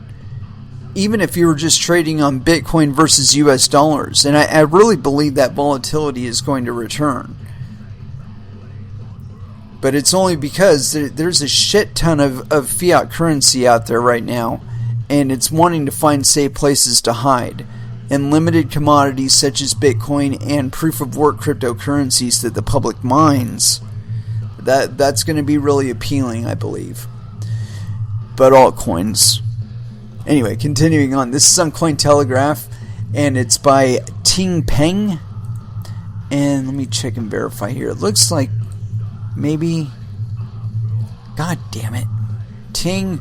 Even if you were just trading on Bitcoin versus US dollars. And I really believe that volatility is going to return. But it's only because there's a shit ton of fiat currency out there right now. And it's wanting to find safe places to hide. And limited commodities such as Bitcoin and proof-of-work cryptocurrencies that the public mines, that's going to be really appealing, I believe. But altcoins. Anyway, continuing on. This is on Cointelegraph, and it's by Ting Peng. And let me check and verify here. It looks like maybe... God damn it. Ting...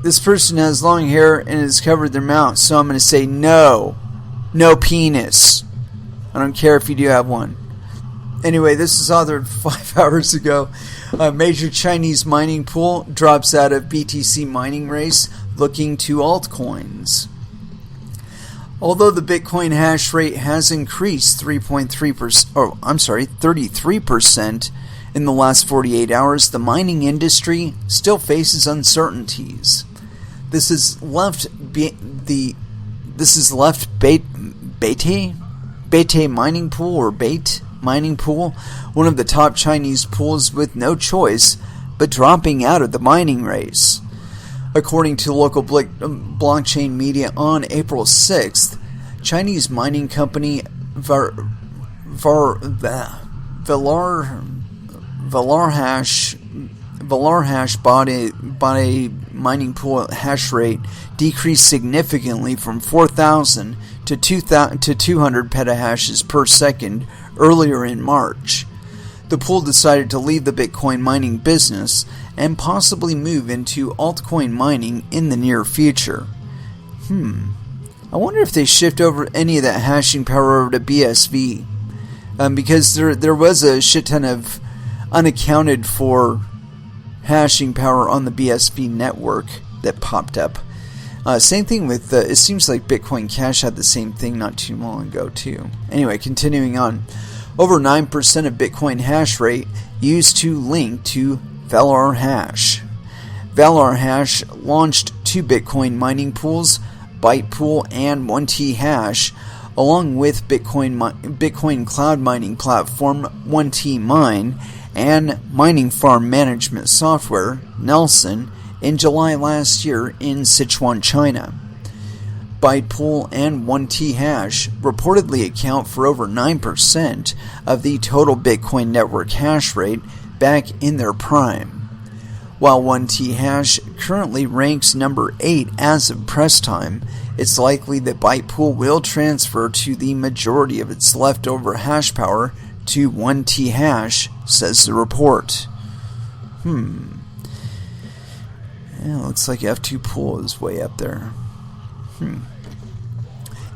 This person has long hair and has covered their mouth, so I'm going to say no. No penis. I don't care if you do have one. Anyway, this is authored 5 hours ago. A major Chinese mining pool drops out of BTC mining race looking to altcoins. Although the Bitcoin hash rate has increased 33% in the last 48 hours, the mining industry still faces uncertainties. This has left Bete mining pool, or Bate mining pool, one of the top Chinese pools, with no choice but dropping out of the mining race. According to local blockchain media on April 6th, Chinese mining company Valarhash bought a mining pool hash rate decreased significantly from 4,000 to 200 petahashes per second earlier in March. The pool decided to leave the Bitcoin mining business and possibly move into altcoin mining in the near future. I wonder if they shift over any of that hashing power over to BSV. Because there was a shit ton of unaccounted for hashing power on the BSV network that popped up. Same thing with, it seems like Bitcoin Cash had the same thing not too long ago too. Anyway, continuing on. Over 9% of Bitcoin hash rate used to link to Valarhash. Valarhash launched 2 Bitcoin mining pools, Bytepool and 1T Hash, along with Bitcoin cloud mining platform 1T Mine and mining farm management software, Nelson, in July last year in Sichuan, China. Bytepool and 1T-Hash reportedly account for over 9% of the total Bitcoin network hash rate back in their prime. While 1T-Hash currently ranks number 8 as of press time, it's likely that Bytepool will transfer to the majority of its leftover hash power to 1T-Hash, says the report. Yeah, looks like F2 Pool is way up there.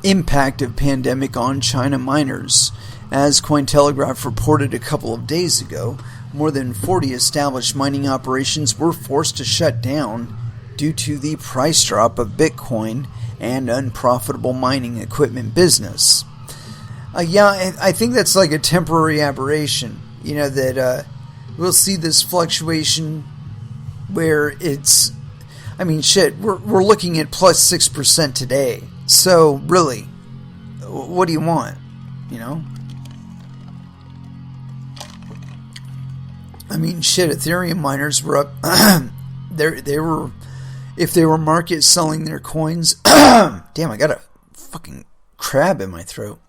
Impact of pandemic on China miners. As Cointelegraph reported a couple of days ago, more than 40 established mining operations were forced to shut down due to the price drop of Bitcoin and unprofitable mining equipment business. I think that's like a temporary aberration. That we'll see this fluctuation where it's, we're looking at plus 6% today. So, really, what do you want? Ethereum miners were up. they were, if they were market selling their coins. Damn, I got a fucking crab in my throat.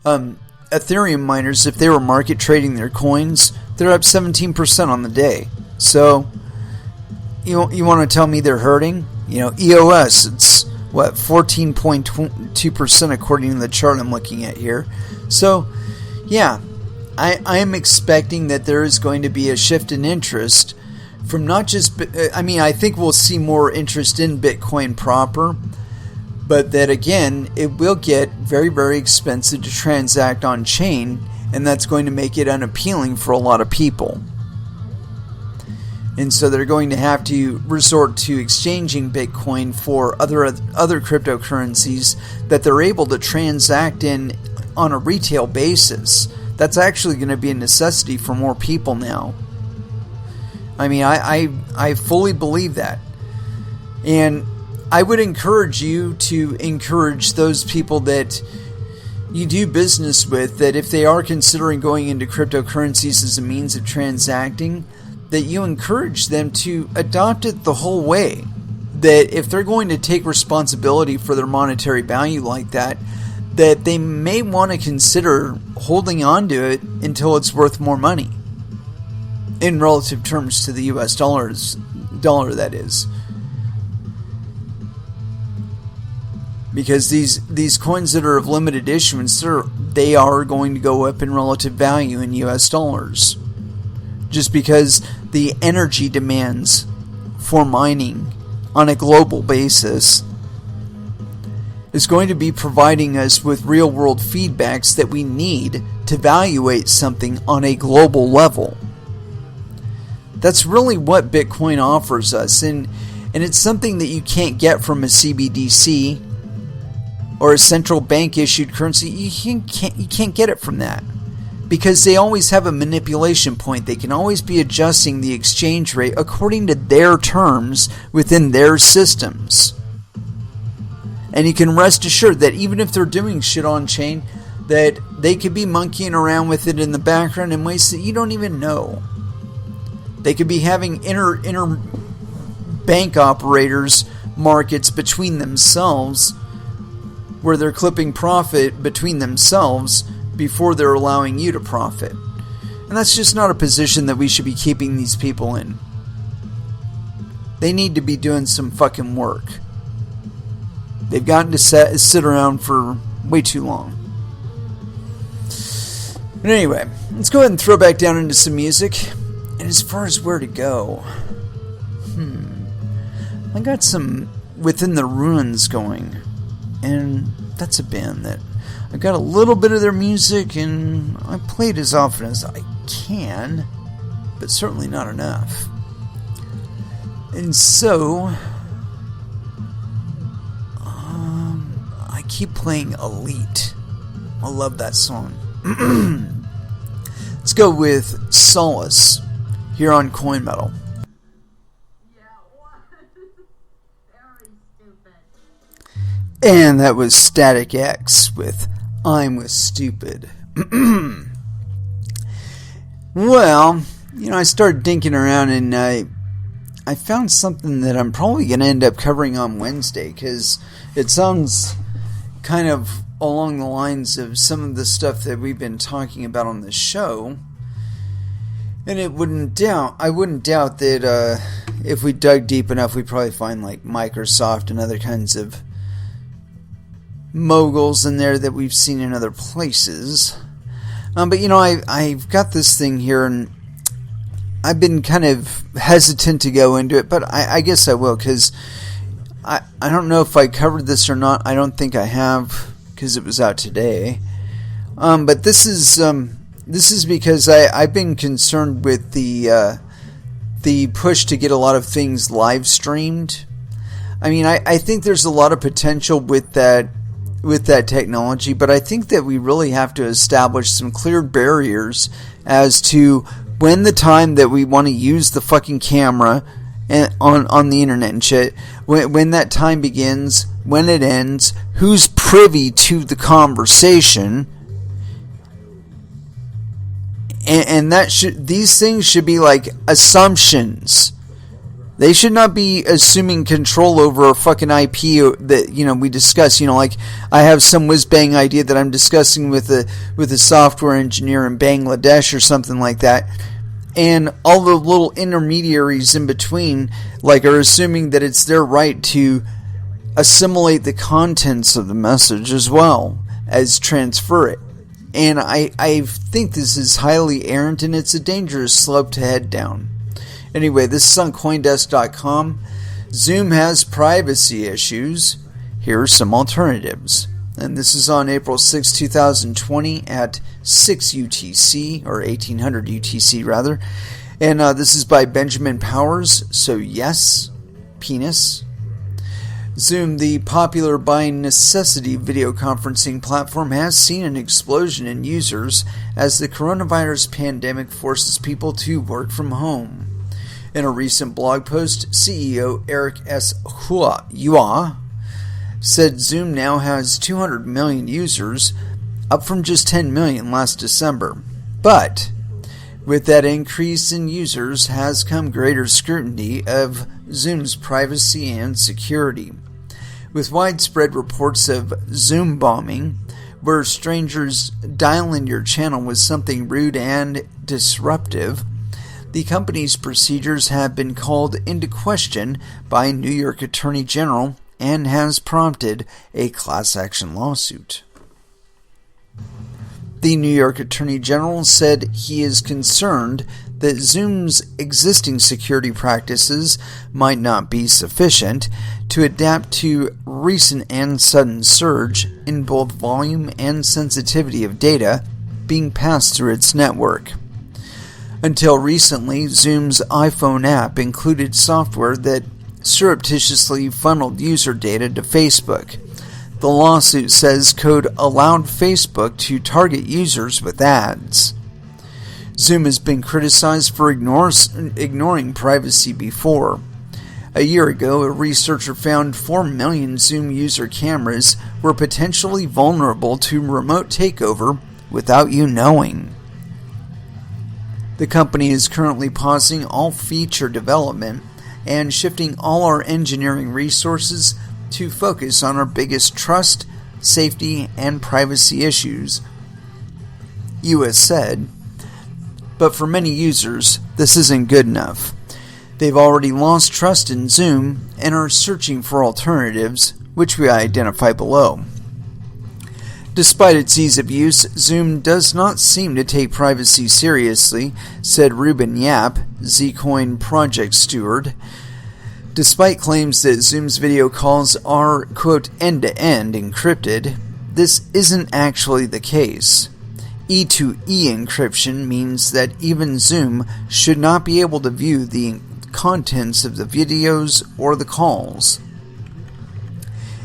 Ethereum miners, if they were market trading their coins, they're up 17% on the day. So, you want to tell me they're hurting? EOS, it's 14.2% according to the chart I'm looking at here. So, yeah, I am expecting that there is going to be a shift in interest from not just, I think we'll see more interest in Bitcoin proper, but that again, it will get very, very expensive to transact on chain, and that's going to make it unappealing for a lot of people. And so they're going to have to resort to exchanging Bitcoin for other cryptocurrencies that they're able to transact in on a retail basis. That's actually going to be a necessity for more people now. I fully believe that. And I would encourage you to encourage those people that you do business with, that if they are considering going into cryptocurrencies as a means of transacting, that you encourage them to adopt it the whole way. That if they're going to take responsibility for their monetary value like that, that they may want to consider holding on to it until it's worth more money. In relative terms to the US dollar, that is. Because these coins that are of limited issuance, they are going to go up in relative value in US dollars. Just because the energy demands for mining on a global basis is going to be providing us with real-world feedbacks that we need to evaluate something on a global level. That's really what Bitcoin offers us, and it's something that you can't get from a CBDC or a central bank issued currency. You can't get it from that, because they always have a manipulation point. They can always be adjusting the exchange rate according to their terms within their systems. And you can rest assured that even if they're doing shit on chain, that they could be monkeying around with it in the background in ways that you don't even know. They could be having inter bank operators markets between themselves, where they're clipping profit between themselves before they're allowing you to profit. And that's just not a position that we should be keeping these people in. They need to be doing some fucking work. They've gotten to sit around for way too long. But anyway, let's go ahead and throw back down into some music. And as far as where to go, I got some Within the Ruins going. And that's a band that I got a little bit of their music, and I play it as often as I can, but certainly not enough. And so I keep playing Elite. I love that song. Let's go with Solace here on Coin Metal. And that was Static X with I'm With Stupid. Well, I started dinking around and I found something that I'm probably going to end up covering on Wednesday because it sounds kind of along the lines of some of the stuff that we've been talking about on the show. And I wouldn't doubt that if we dug deep enough, we'd probably find like Microsoft and other kinds of moguls in there that we've seen in other places. But I've got this thing here, and I've been kind of hesitant to go into it, but I guess I will, because I don't know if I covered this or not. I don't think I have, because it was out today. But this is because I've been concerned with the push to get a lot of things live streamed. I mean, I think there's a lot of potential with that technology, but I think that we really have to establish some clear barriers as to when the time that we want to use the fucking camera on the internet and shit, when that time begins, when it ends, who's privy to the conversation, and these things should be like assumptions. They should not be assuming control over a fucking IP that, we discuss. Like I have some whiz-bang idea that I'm discussing with a software engineer in Bangladesh or something like that. And all the little intermediaries in between, are assuming that it's their right to assimilate the contents of the message as well as transfer it. And I think this is highly errant, and it's a dangerous slope to head down. Anyway, this is on Coindesk.com. Zoom has privacy issues. Here are some alternatives. And this is on April 6, 2020 at 6 UTC, or 1800 UTC rather. And this is by Benjamin Powers. So yes, penis. Zoom, the popular by necessity video conferencing platform, has seen an explosion in users as the coronavirus pandemic forces people to work from home. In a recent blog post, CEO Eric S. Hua said Zoom now has 200 million users, up from just 10 million last December. But with that increase in users has come greater scrutiny of Zoom's privacy and security. With widespread reports of Zoom bombing, where strangers dial in your channel with something rude and disruptive, the company's procedures have been called into question by New York Attorney General and has prompted a class action lawsuit. The New York Attorney General said he is concerned that Zoom's existing security practices might not be sufficient to adapt to recent and sudden surge in both volume and sensitivity of data being passed through its network. Until recently, Zoom's iPhone app included software that surreptitiously funneled user data to Facebook. The lawsuit says code allowed Facebook to target users with ads. Zoom has been criticized for ignoring privacy before. A year ago, a researcher found 4 million Zoom user cameras were potentially vulnerable to remote takeover without you knowing. The company is currently pausing all feature development and shifting all our engineering resources to focus on our biggest trust, safety, and privacy issues, US said. But for many users, this isn't good enough. They've already lost trust in Zoom and are searching for alternatives, which we identify below. Despite its ease of use, Zoom does not seem to take privacy seriously, said Ruben Yap, Zcoin project steward. Despite claims that Zoom's video calls are, quote, end-to-end encrypted, this isn't actually the case. E2E encryption means that even Zoom should not be able to view the contents of the videos or the calls.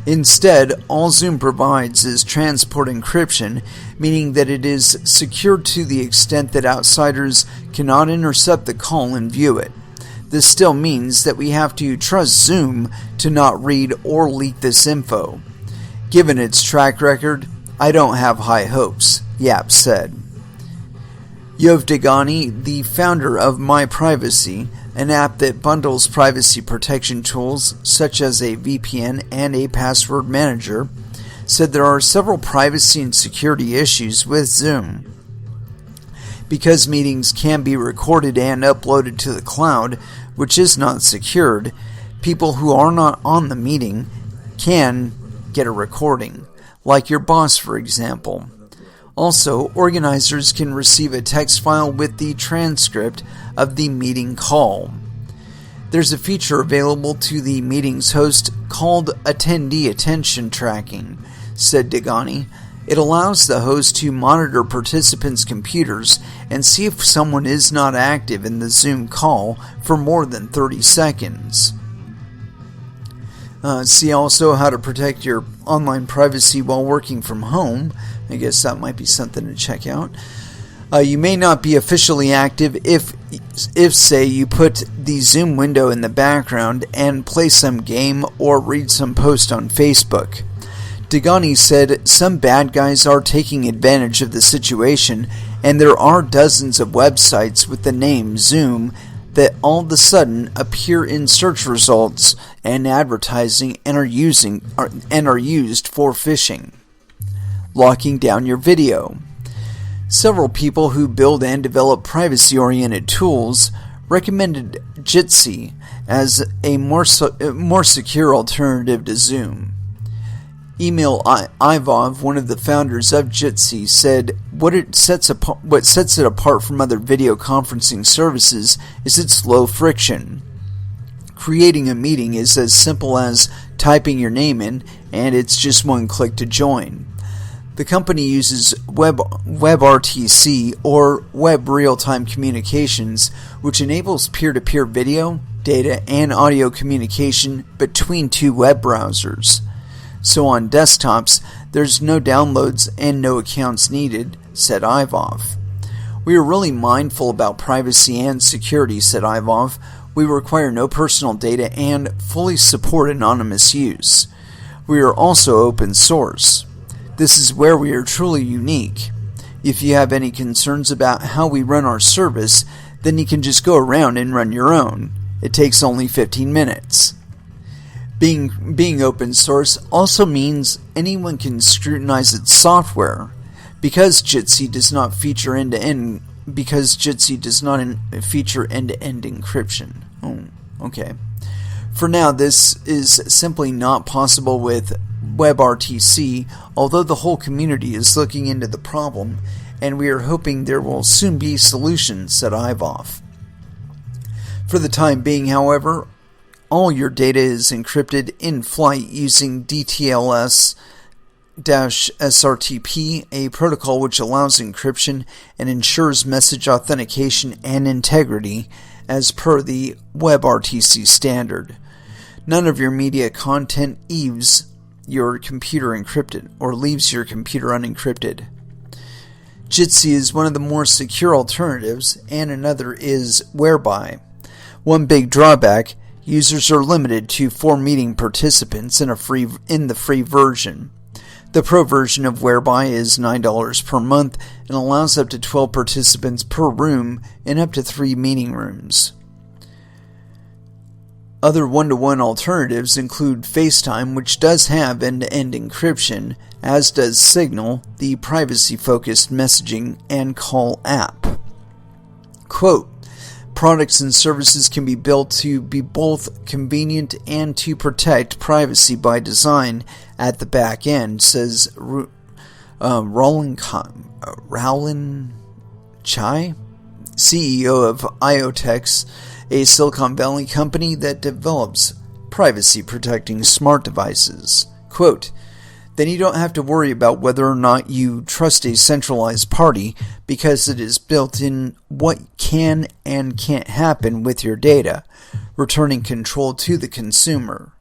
Instead, all Zoom provides is transport encryption, meaning that it is secured to the extent that outsiders cannot intercept the call and view it. This still means that we have to trust Zoom to not read or leak this info. Given its track record, I don't have high hopes, Yap said. Yov Degani, the founder of My Privacy, an app that bundles privacy protection tools such as a VPN and a password manager, said there are several privacy and security issues with Zoom. Because meetings can be recorded and uploaded to the cloud, which is not secured, people who are not on the meeting can get a recording, like your boss, for example. Also, organizers can receive a text file with the transcript of the meeting call. There's a feature available to the meeting's host called Attendee Attention Tracking, said Degani. It allows the host to monitor participants' computers and see if someone is not active in the Zoom call for more than 30 seconds. See also how to protect your online privacy while working from home. I guess that might be something to check out. You may not be officially active if say you put the Zoom window in the background and play some game or read some post on Facebook. Degani said some bad guys are taking advantage of the situation, and there are dozens of websites with the name Zoom that all of a sudden appear in search results and advertising and are used for phishing. Locking down your video. Several people who build and develop privacy-oriented tools recommended Jitsi as a more secure alternative to Zoom. Emil Ivov, one of the founders of Jitsi, said what sets it apart from other video conferencing services is its low friction. Creating a meeting is as simple as typing your name in, and it's just one click to join. The company uses WebRTC, or Web Real-Time Communications, which enables peer-to-peer video, data, and audio communication between two web browsers. So on desktops, there's no downloads and no accounts needed, said Ivov. We are really mindful about privacy and security, said Ivov. We require no personal data and fully support anonymous use. We are also open source. This is where we are truly unique. If you have any concerns about how we run our service, then you can just go around and run your own. It takes only 15 minutes. Being open source also means anyone can scrutinize its software. Because Jitsi does not feature end-to-end encryption. Oh, okay. For now, this is simply not possible with WebRTC, although the whole community is looking into the problem, and we are hoping there will soon be solutions, said Ivov. For the time being, however, all your data is encrypted in flight using DTLS-SRTP, a protocol which allows encryption and ensures message authentication and integrity as per the WebRTC standard. None of your media content leaves your computer unencrypted. Jitsi is one of the more secure alternatives, and another is Whereby. One big drawback: users are limited to 4 meeting participants in the free version. The pro version of Whereby is $9 per month and allows up to 12 participants per room in up to 3 meeting rooms. Other one-to-one alternatives include FaceTime, which does have end-to-end encryption, as does Signal, the privacy-focused messaging and call app. Quote, products and services can be built to be both convenient and to protect privacy by design at the back end, says Roland Chai, CEO of IoTex, a Silicon Valley company that develops privacy-protecting smart devices. Quote, then you don't have to worry about whether or not you trust a centralized party because it is built in what can and can't happen with your data, returning control to the consumer.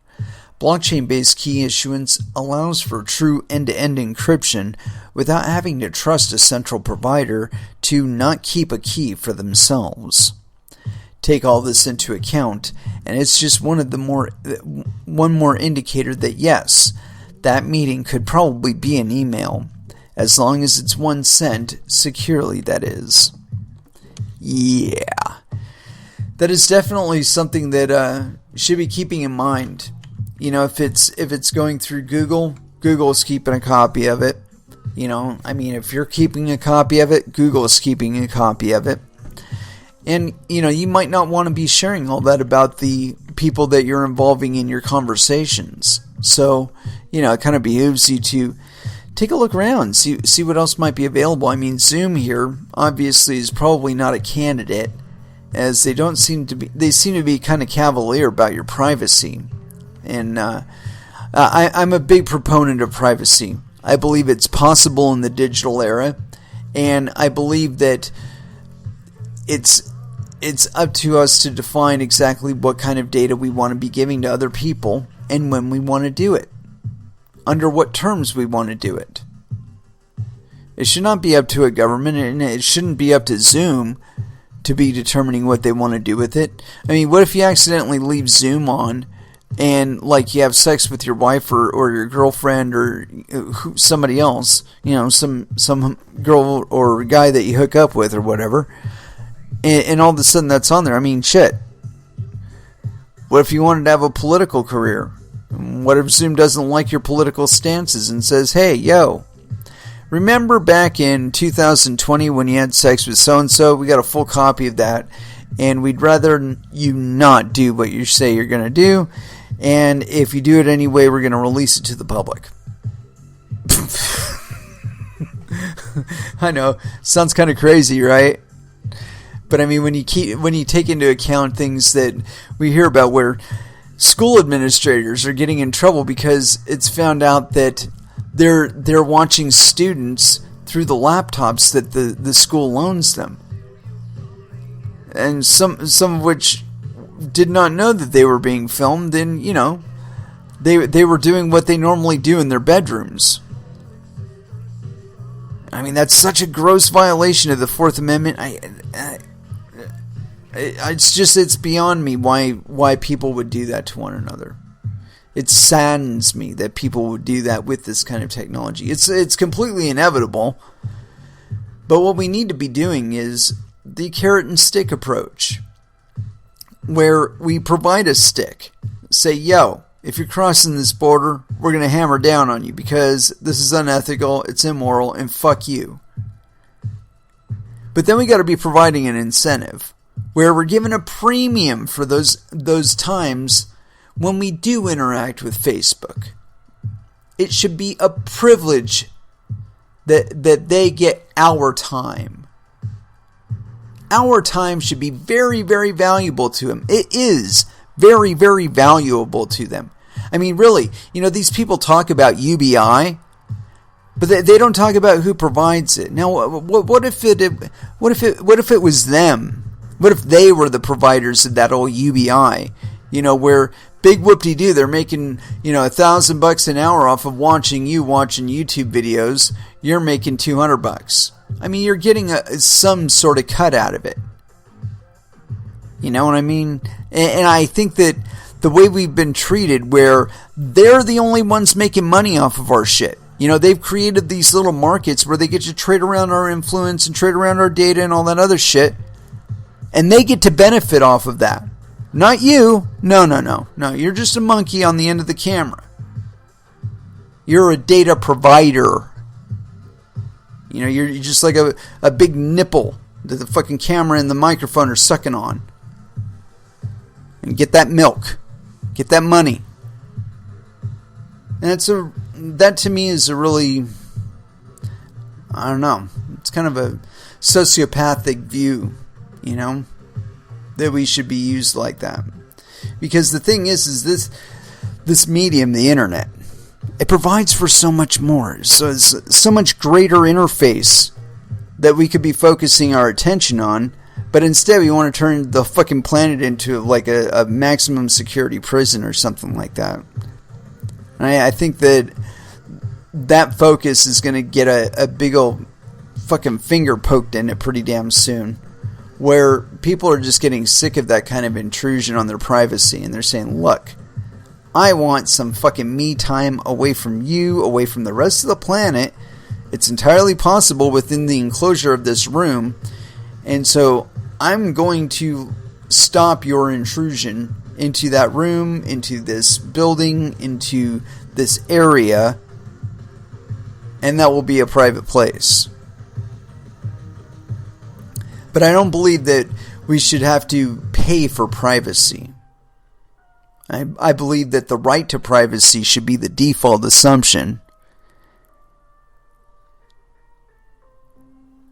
Blockchain-based key issuance allows for true end-to-end encryption without having to trust a central provider to not keep a key for themselves. Take all this into account, and it's just one more indicator that yes, that meeting could probably be an email, as long as it's one sent securely, that is. Yeah. That is definitely something that should be keeping in mind. You know, if it's going through Google, Google's keeping a copy of it. You know, I mean, if you're keeping a copy of it, Google is keeping a copy of it. And, you know, you might not want to be sharing all that about the people that you're involving in your conversations. So, you know, it kind of behooves you to take a look around, see what else might be available. I mean, Zoom here obviously is probably not a candidate, as they seem to be kind of cavalier about your privacy. And I'm a big proponent of privacy. I believe it's possible in the digital era, and I believe that it's up to us to define exactly what kind of data we want to be giving to other people and when we want to do it, under what terms we want to do it. It should not be up to a government, and it shouldn't be up to Zoom to be determining what they want to do with it. I mean, what if you accidentally leave Zoom on and, like, you have sex with your wife or your girlfriend or somebody else, you know, some girl or guy that you hook up with or whatever, and all of a sudden that's on there? I mean, shit. What if you wanted to have a political career? What if Zoom doesn't like your political stances and says, hey, yo, remember back in 2020 when you had sex with so-and-so? We got a full copy of that, and we'd rather you not do what you say you're going to do. And if you do it anyway, we're going to release it to the public. I know, sounds kind of crazy, right? But I mean, when you take into account things that we hear about where school administrators are getting in trouble because it's found out that they're watching students through the laptops that the school loans them, and some of which did not know that they were being filmed, and, you know, they were doing what they normally do in their bedrooms. I mean, that's such a gross violation of the Fourth Amendment. It's beyond me why people would do that to one another. It saddens me that people would do that with this kind of technology. It's completely inevitable. But what we need to be doing is the carrot and stick approach, where we provide a stick. Say, yo, if you're crossing this border, we're going to hammer down on you because this is unethical, it's immoral, and fuck you. But then we got to be providing an incentive where we're given a premium for those times when we do interact with Facebook. It should be a privilege that they get our time. Our time should be very, very valuable to them. It is very, very valuable to them. I mean, really, you know, these people talk about UBI, but they don't talk about who provides it. Now, what if it was them? What if they were the providers of that old UBI? You know, where big whoop-de-doo, they're making, you know, $1,000 an hour off of watching YouTube videos. You're making $200. I mean, you're getting some sort of cut out of it. You know what I mean? And I think that the way we've been treated, where they're the only ones making money off of our shit. You know, they've created these little markets where they get to trade around our influence and trade around our data and all that other shit. And they get to benefit off of that. Not you. No. You're just a monkey on the end of the camera. You're a data provider. You know, you're just like a big nipple that the fucking camera and the microphone are sucking on. And get that milk. Get that money. And that to me is a really, I don't know, it's kind of a sociopathic view, you know, that we should be used like that. Because the thing is this medium, the internet, it provides for so much more. So it's so much greater interface that we could be focusing our attention on, but instead we want to turn the fucking planet into like a maximum security prison or something like that. And I think that focus is going to get a big old fucking finger poked in it pretty damn soon, where people are just getting sick of that kind of intrusion on their privacy, and they're saying, look, I want some fucking me time away from you, away from the rest of the planet. It's entirely possible within the enclosure of this room, and so I'm going to stop your intrusion into that room, into this building, into this area, and that will be a private place. But I don't believe that we should have to pay for privacy. I believe that the right to privacy should be the default assumption,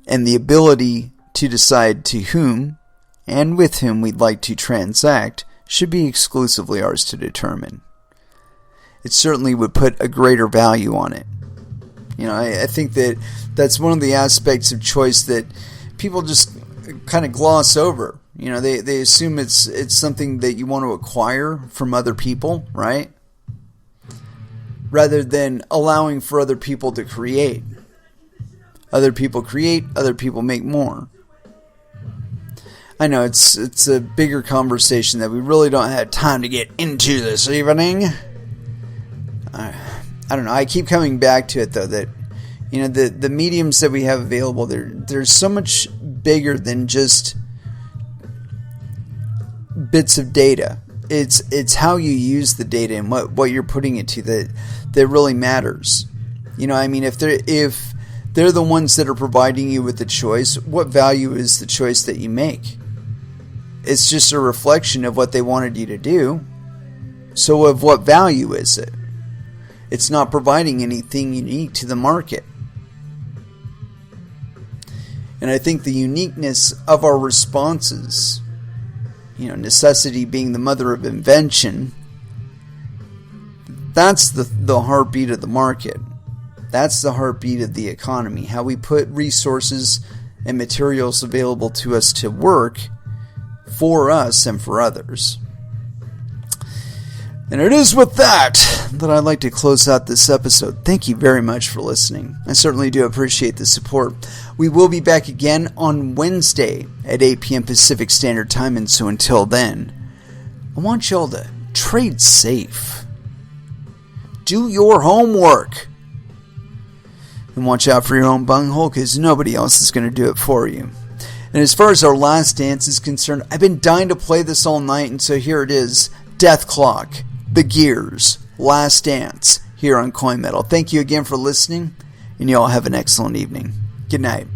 and the ability to decide to whom and with whom we'd like to transact should be exclusively ours to determine. It certainly would put a greater value on it. I think that that's one of the aspects of choice that people just kind of gloss over. They assume it's something that you want to acquire from other people, right? Rather than allowing for other people to create. Other people create, other people make more. I know it's a bigger conversation that we really don't have time to get into this evening. I don't know. I keep coming back to it though, that the mediums that we have available, they're so much bigger than just bits of data. It's how you use the data and what you're putting it to that really matters. If they're the ones that are providing you with the choice, what value is the choice that you make? It's just a reflection of what they wanted you to do. So of what value is it? It's not providing anything unique to the market. And I think the uniqueness of our responses, necessity being the mother of invention, that's the heartbeat of the market. That's the heartbeat of the economy. How we put resources and materials available to us to work for us and for others. And it is with that I'd like to close out this episode. Thank you very much for listening. I certainly do appreciate the support. We will be back again on Wednesday at 8 p.m. Pacific Standard Time. And so until then, I want y'all to trade safe. Do your homework. And watch out for your own bunghole, because nobody else is going to do it for you. And as far as our last dance is concerned, I've been dying to play this all night, and so here it is. Death Clock, The Gears, Last Dance, here on Coin Metal. Thank you again for listening, and you all have an excellent evening. Good night.